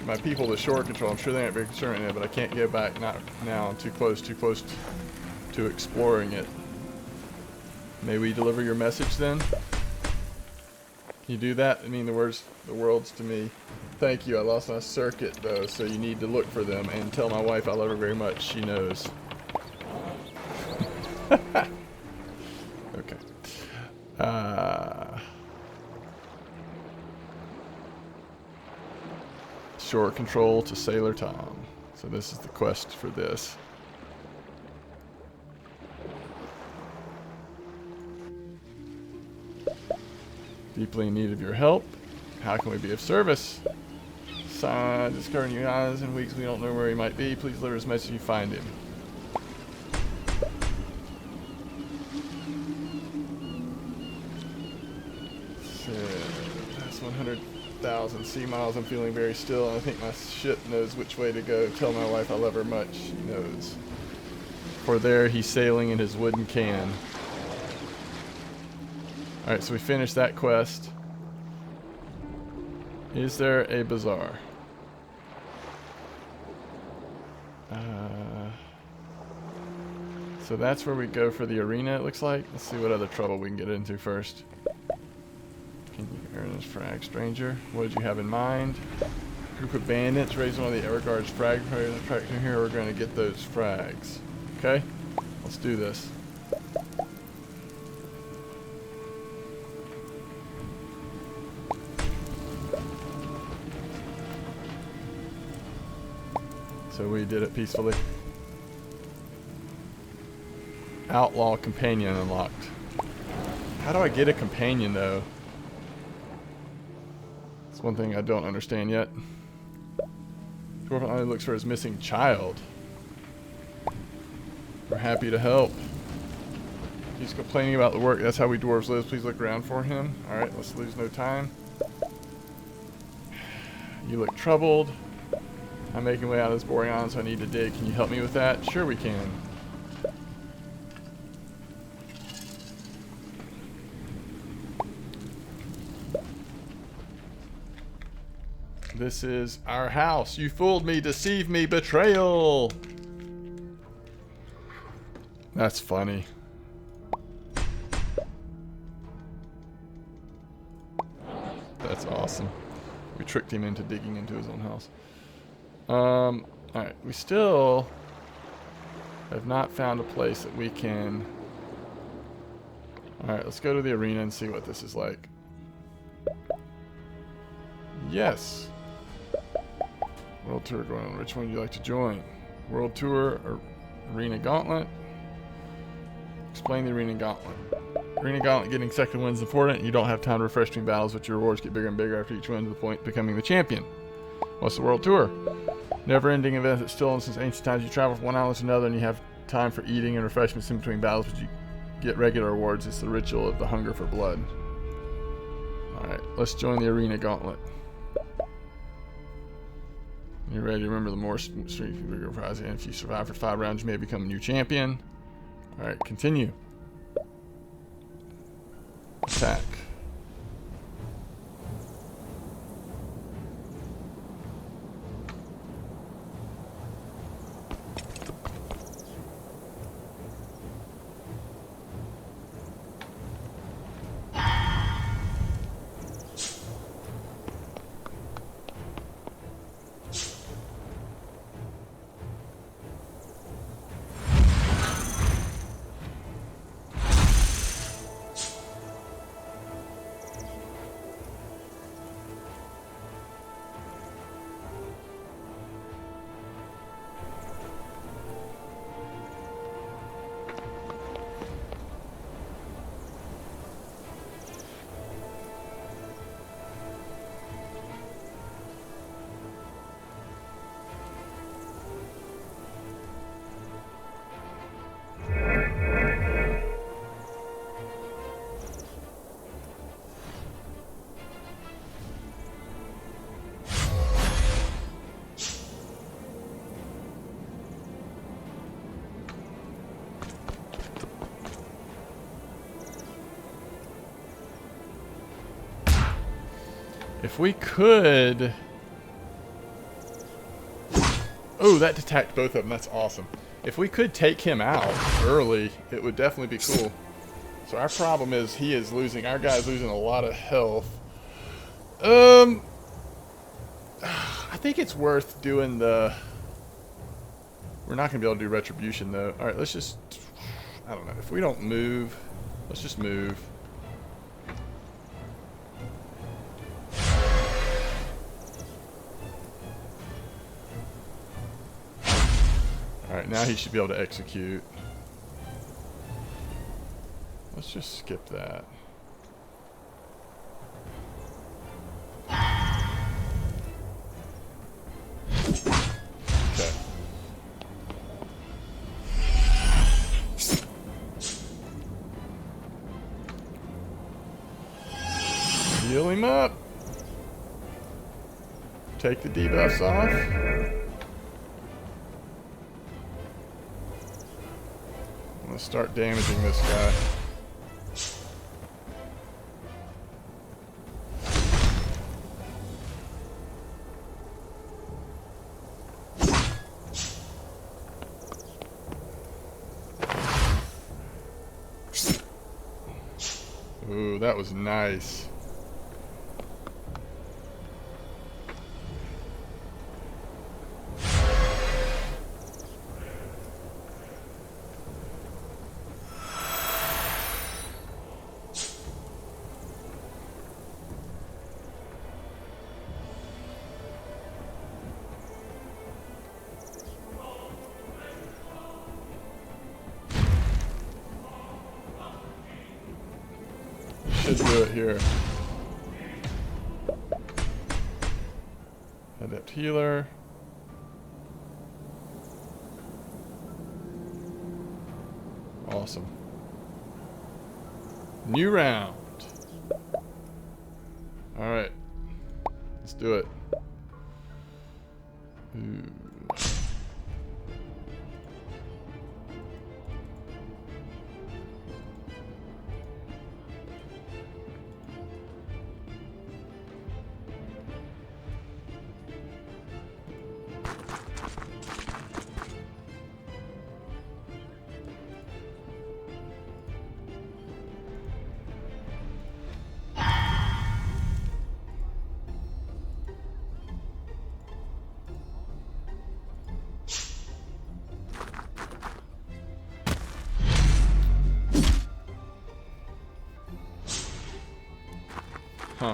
My people, the shore control. I'm sure they aren't very concerned in it, but I can't get back now. I'm too close to exploring it. May we deliver your message then? Can you do that? I mean the words to me. Thank you. I lost my circuit though, so you need to look for them and tell my wife I love her very much. She knows. Okay. Shore control to Sailor Tom. So this is the quest for this. Deeply in need of your help. How can we be of service? Discovering your eyes in weeks we don't know where he might be. Please deliver his message if you find him. So, that's 100,000 sea miles. I'm feeling very still, and I think my ship knows which way to go. Tell my wife I love her much. She knows. For there he's sailing in his wooden can. Alright, so we finished that quest. Is there a bazaar? So that's where we go for the arena, it looks like. Let's see what other trouble we can get into first. Can you earn this frag, stranger? What did you have in mind? Group of bandits raising one of the Everguard's frag attraction here. We're going to get those frags. Okay? Let's do this. So we did it peacefully. Outlaw companion unlocked. How do I get a companion though? That's one thing I don't understand yet. Dwarf only looks for his missing child. We're happy to help. He's complaining about the work. That's how we dwarves live. Please look around for him. Alright, let's lose no time. You look troubled. I'm making way out of this boring island, so I need to dig. Can you help me with that? Sure we can. This is our house. You fooled me, deceived me, betrayal. That's funny. That's awesome. We tricked him into digging into his own house. Alright, we still have not found a place that we can... Alright, let's go to the arena and see what this is like. Yes! World Tour going on. Which one would you like to join? World Tour or Arena Gauntlet. Explain the Arena Gauntlet. Arena Gauntlet, getting second win is important. You don't have time to refresh between battles, but your rewards get bigger and bigger after each win to the point becoming the champion. What's the World Tour? Never-ending event that's still since ancient times. You travel from one island to another, and you have time for eating and refreshments in between battles, but you get regular rewards. It's the ritual of the hunger for blood. Alright, let's join the Arena Gauntlet. You ready to remember the more strength bigger prize, and if you survive for 5 rounds, you may become a new champion. Alright, continue. Attack. If we could... Oh, that attacked both of them. That's awesome. If we could take him out early, it would definitely be cool. So our problem is he is losing... Our guy's losing a lot of health. I think it's worth doing the... We're not going to be able to do retribution, though. Alright, let's just... I don't know. If we don't move... Let's just move. Alright, now he should be able to execute. Let's just skip that. Okay. Heal him up. Take the debuffs off. Let's start damaging this guy. Ooh, that was nice. Should do it here. Adept healer. Awesome. New round. Alright. Let's do it. Ooh. Huh.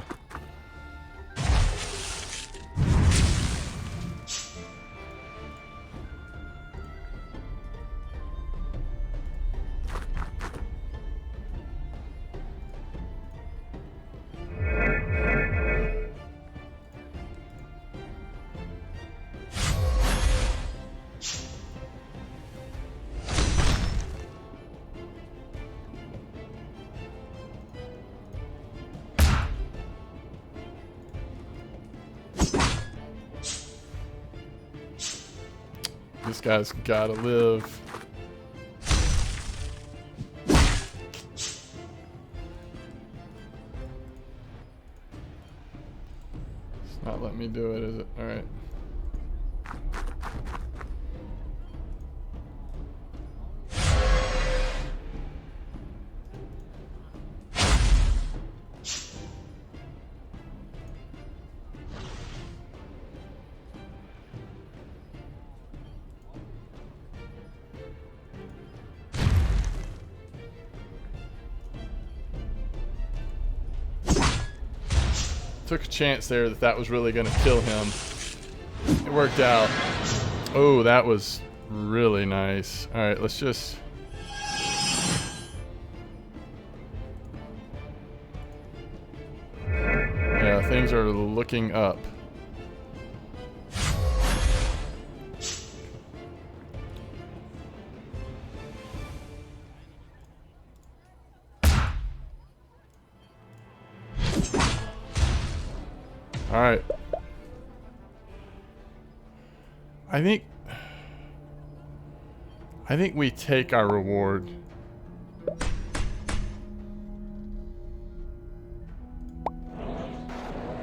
This guy's gotta live. It's not letting me do it, is it? Alright. Took a chance there that was really going to kill him. It worked out. Oh, that was really nice. All right, let's just... Yeah, things are looking up. All right. I think we take our reward. I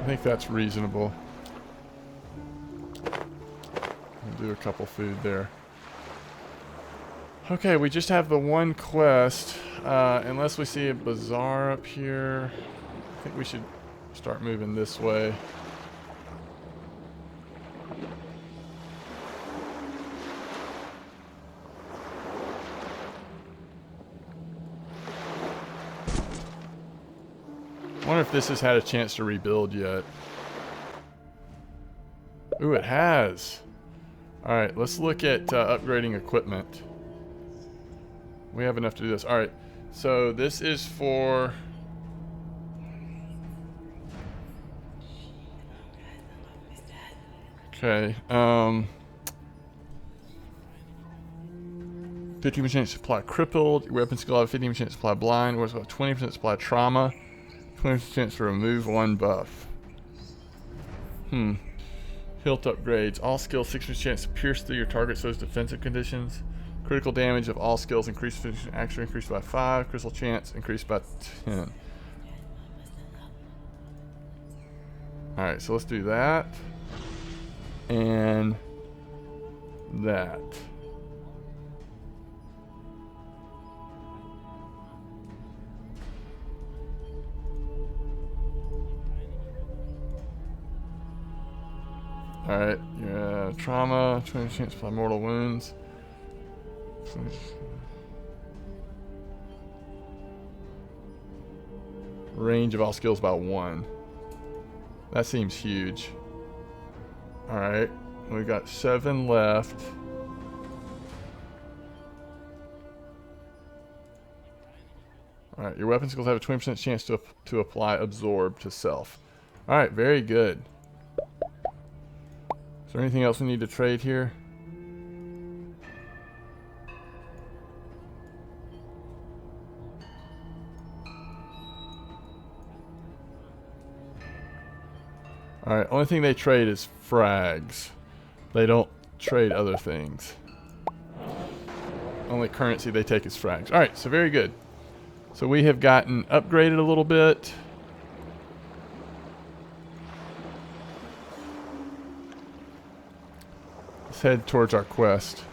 think that's reasonable. We'll do a couple food there. Okay, we just have the one quest. Unless we see a bazaar up here, I think we should start moving this way. I wonder if this has had a chance to rebuild yet. Ooh, it has. Alright, let's look at upgrading equipment. We have enough to do this. Alright, so this is for... Okay, 50% supply crippled. Your weapon skill have 15% supply blind. What's about 20% supply trauma. 20% to remove one buff. Hilt upgrades. All skills 6% to pierce through your target so as defensive conditions. Critical damage of all skills increased. Action increased by 5. Critical chance increased by 10. Alright, so let's do that. And that. Alright, yeah, trauma, 20% chance to apply mortal wounds. Range of all skills about 1. That seems huge. Alright, we got 7 left. Alright, your weapon skills have a 20% chance to apply absorb to self. Alright, very good. Is there anything else we need to trade here? Alright, only thing they trade is frags. They don't trade other things. Only currency they take is frags. Alright, so very good. So we have gotten upgraded a little bit. Let's head towards our quest.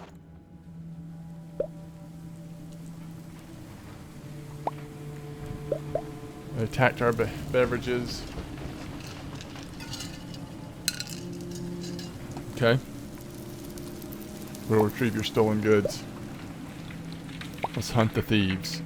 They attacked our beverages. Okay. We'll retrieve your stolen goods. Let's hunt the thieves.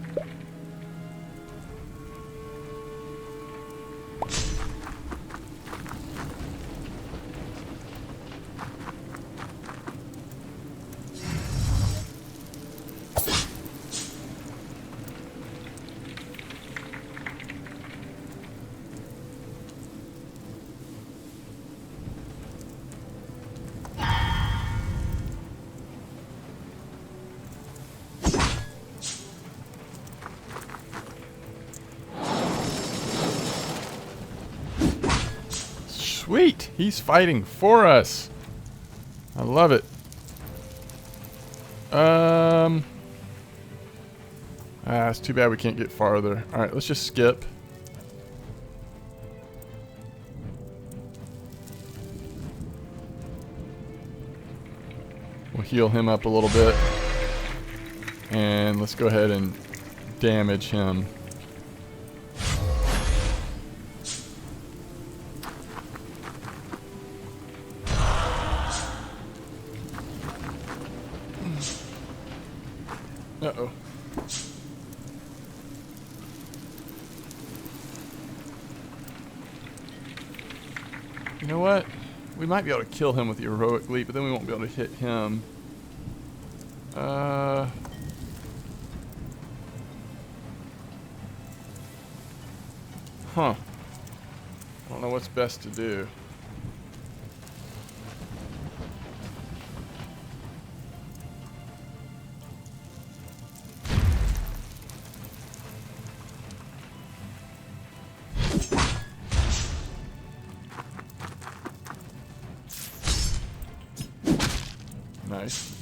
Sweet! He's fighting for us. I love it. It's too bad we can't get farther. Alright, let's just skip. We'll heal him up a little bit. And let's go ahead and damage him. Uh-oh. You know what? We might be able to kill him with the heroic leap, but then we won't be able to hit him. Huh. I don't know what's best to do. Nice.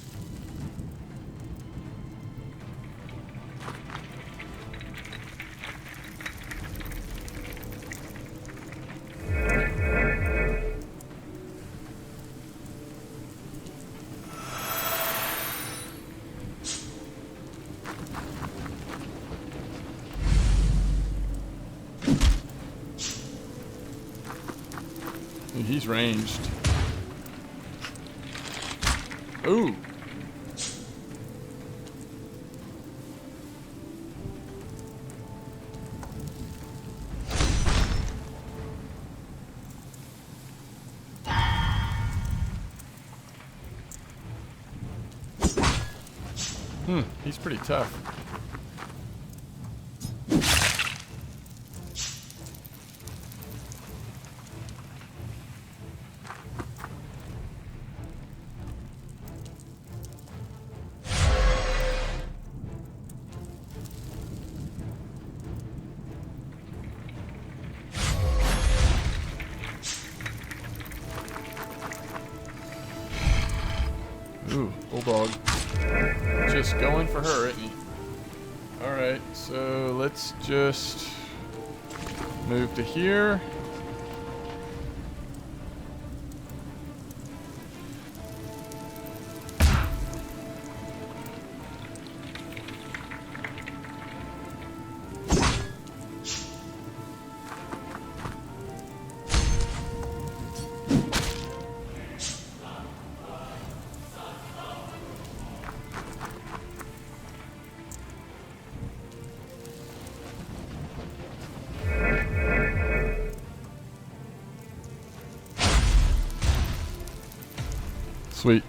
He's ranged. Ooh. He's pretty tough. Ooh, bulldog. Just going for her, isn't he? Alright, so let's just move to here. Sweet.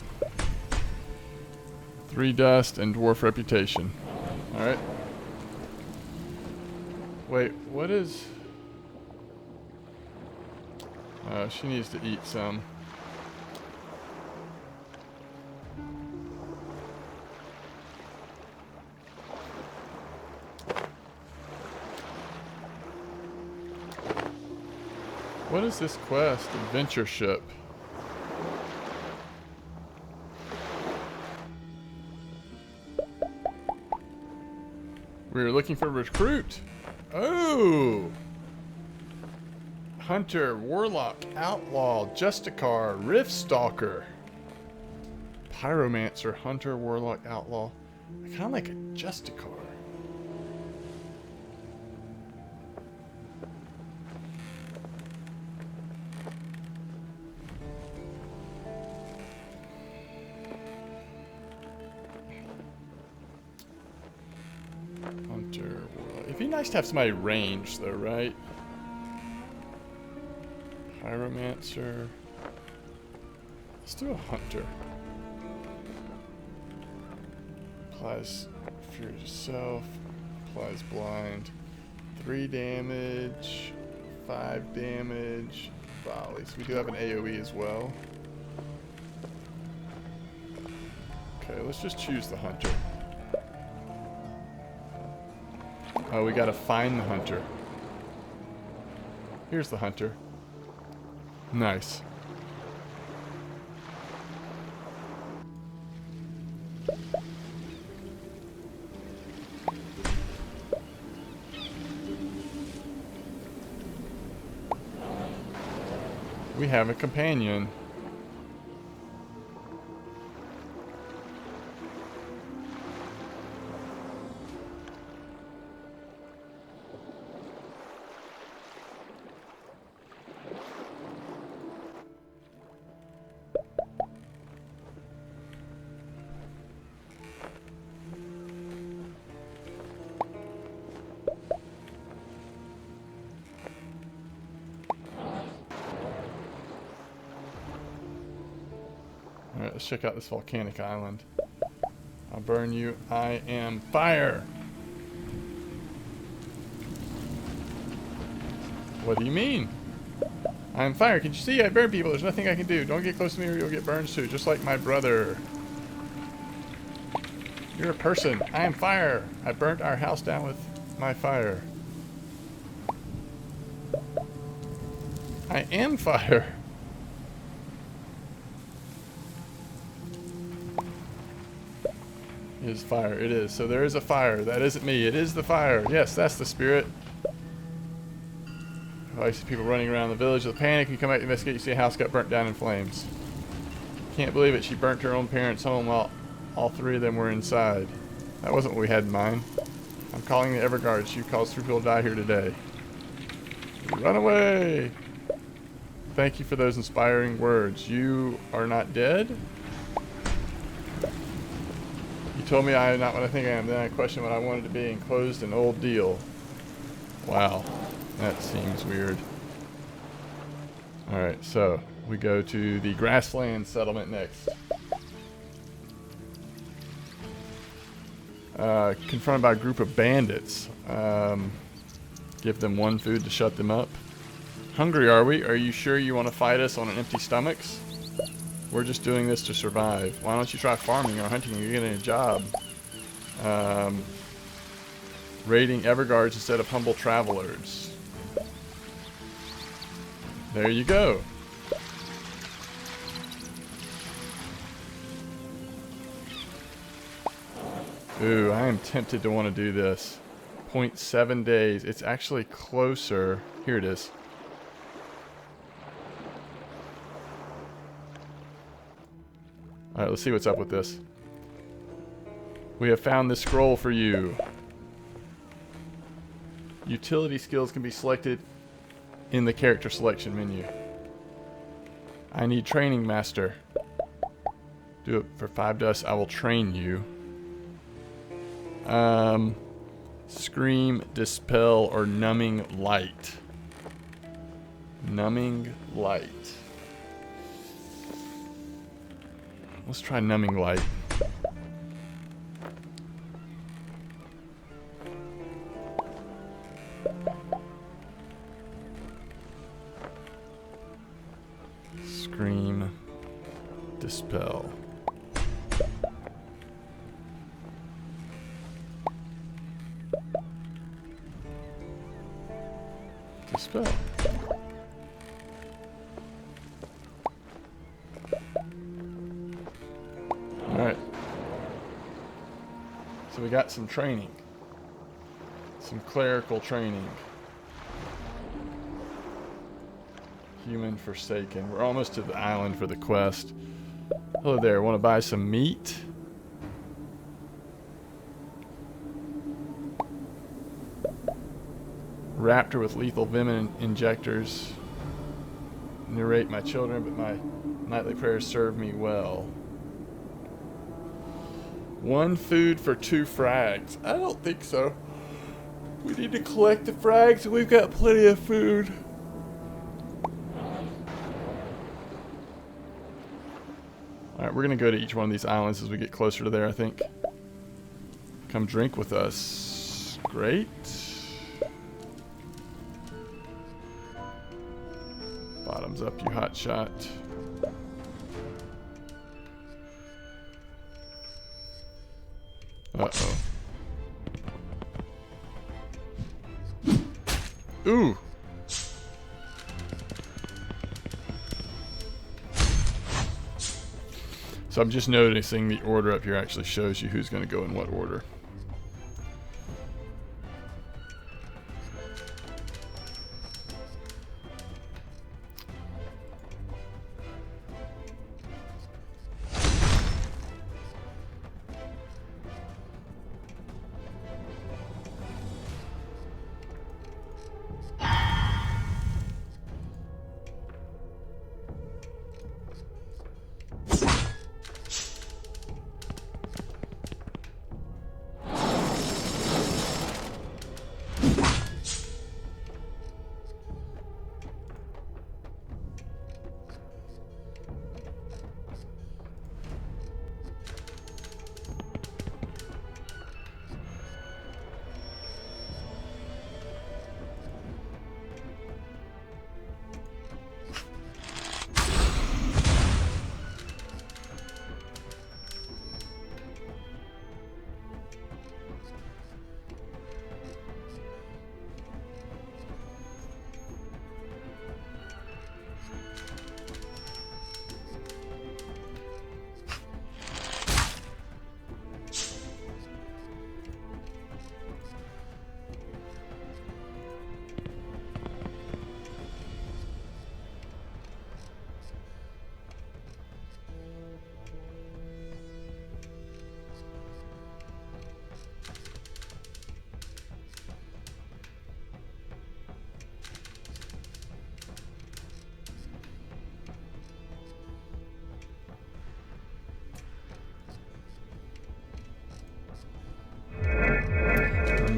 3 dust and dwarf reputation. Alright. Wait, what is... she needs to eat some. What is this quest? Adventure ship. We're looking for a recruit. Oh! Hunter, Warlock, Outlaw, Justicar, Rift Stalker. Pyromancer, Hunter, Warlock, Outlaw. I kind of like a Justicar. Hunter, Warlock. It'd be nice to have somebody ranged though, right? Pyromancer. Let's do a Hunter. Applies Fury to Self. Applies Blind. 3 damage. 5 damage. Volleys. We do have an AoE as well. Okay, let's just choose the Hunter. Oh, we gotta find the Hunter. Here's the Hunter. Nice. We have a companion. Alright, let's check out this volcanic island. I'll burn you. I am fire! What do you mean? I'm fire. Can you see? I burn people. There's nothing I can do. Don't get close to me or you'll get burned too, just like my brother. You're a person. I am fire. I burnt our house down with my fire. I am fire. It is fire. It is. So there is a fire. That isn't me. It is the fire. Yes, that's the spirit. I see people running around the village with panic. You come out to investigate. You see a house got burnt down in flames. Can't believe it. She burnt her own parents' home while all three of them were inside. That wasn't what we had in mind. I'm calling the Everguard. She caused 3 people to die here today. Run away! Thank you for those inspiring words. You are not dead? You told me I am not what I think I am. Then I questioned what I wanted to be and closed an old deal. Wow. That seems weird. Alright, so we go to the grassland settlement next. Confronted by a group of bandits. Give them 1 food to shut them up. Hungry, are we? Are you sure you want to fight us on an empty stomachs? We're just doing this to survive. Why don't you try farming or hunting? You're getting a job. Raiding Everguards instead of humble travelers. There you go. Ooh, I am tempted to want to do this. 0.7 days. It's actually closer. Here it is. Alright, let's see what's up with this. We have found this scroll for you. Utility skills can be selected in the character selection menu. I need training master. Do it for 5 dust. I will train you. Scream, dispel, or numbing light. Numbing light. Let's try numbing light. Scream, dispel. Dispel. Alright. So we got some training. Some clerical training. Human Forsaken. We're almost to the island for the quest. Hello there. Want to buy some meat? Raptor with lethal venom injectors. Narrate my children, but my nightly prayers serve me well. 1 food for 2 frags. I don't think so. We need to collect the frags and we've got plenty of food. Alright, we're going to go to each one of these islands as we get closer to there, I think. Come drink with us. Great. Bottoms up, you hotshot. Uh-oh. Ooh! So I'm just noticing the order up here actually shows you who's going to go in what order.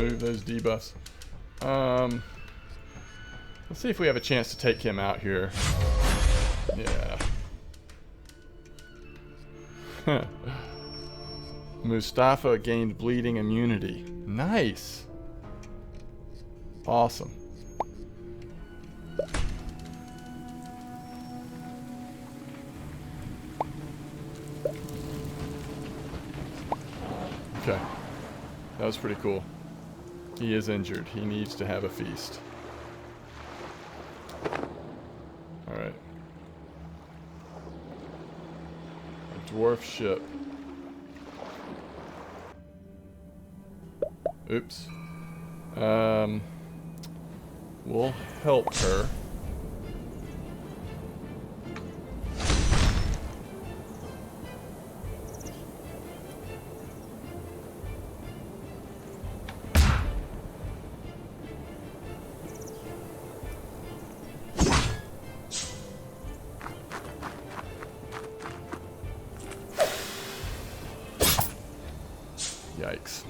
remove those debuffs. Let's see if we have a chance to take him out here. Yeah. Mustafa gained bleeding immunity. Nice. Awesome. Okay. That was pretty cool. He is injured. He needs to have a feast. Alright. A dwarf ship. Oops. We'll help her. Yikes.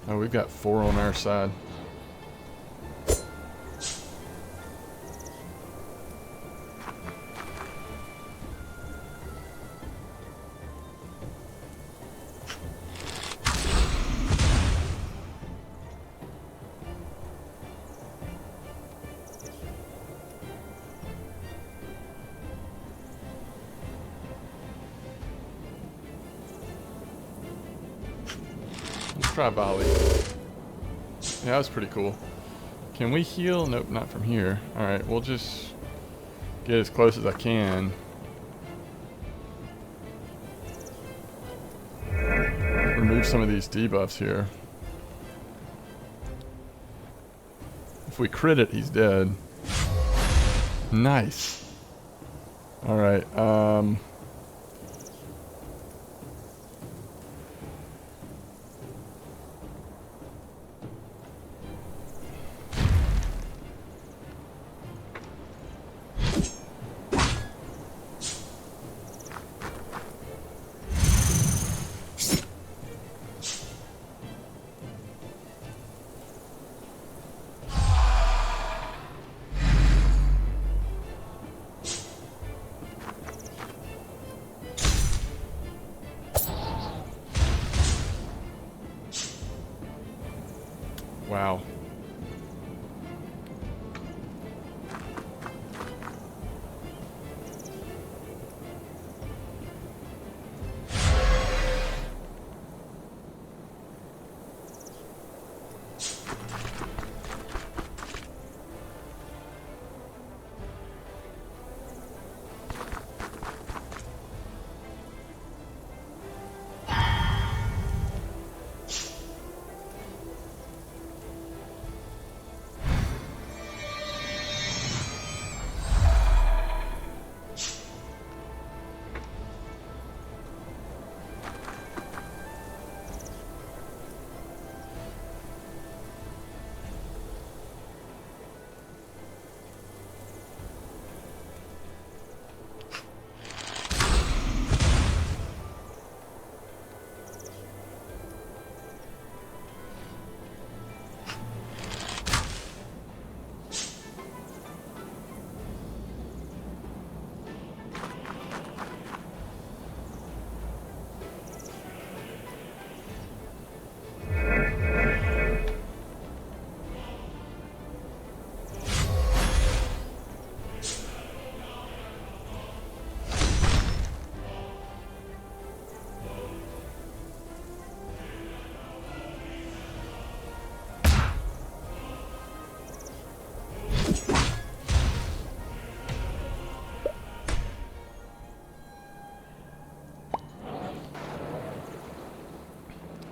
Oh, we've got 4 on our side. Let's try volley. Yeah, that was pretty cool. Can we heal? Nope, not from here. Alright, we'll just get as close as I can. Remove some of these debuffs here. If we crit it, he's dead. Nice. Alright, wow.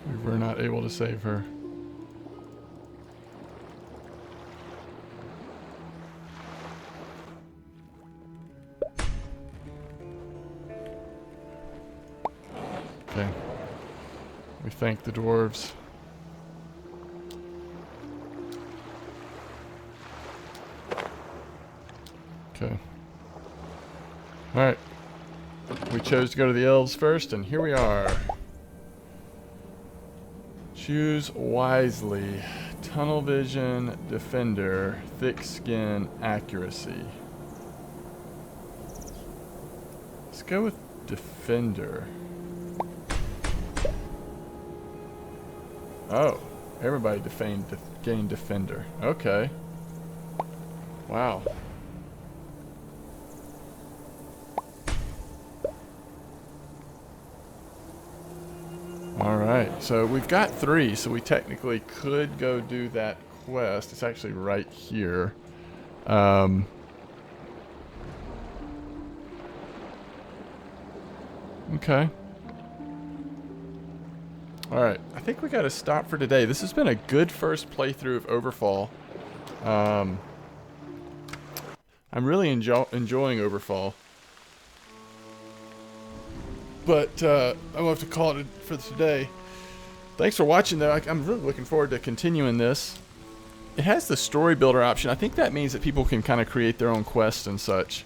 We were not able to save her. Okay. We thank the dwarves. Okay. Alright. We chose to go to the elves first, and here we are. Choose wisely. Tunnel vision, defender, thick skin, accuracy. Let's go with defender. Oh, everybody gained defender. Okay. Wow. Alright, so we've got 3, so we technically could go do that quest. It's actually right here. Okay. Alright, I think we gotta stop for today. This has been a good first playthrough of Overfall. I'm really enjoying Overfall. But I'll have to call it for today. Thanks for watching, though. I'm really looking forward to continuing this. It has the story builder option. I think that means that people can kind of create their own quests and such.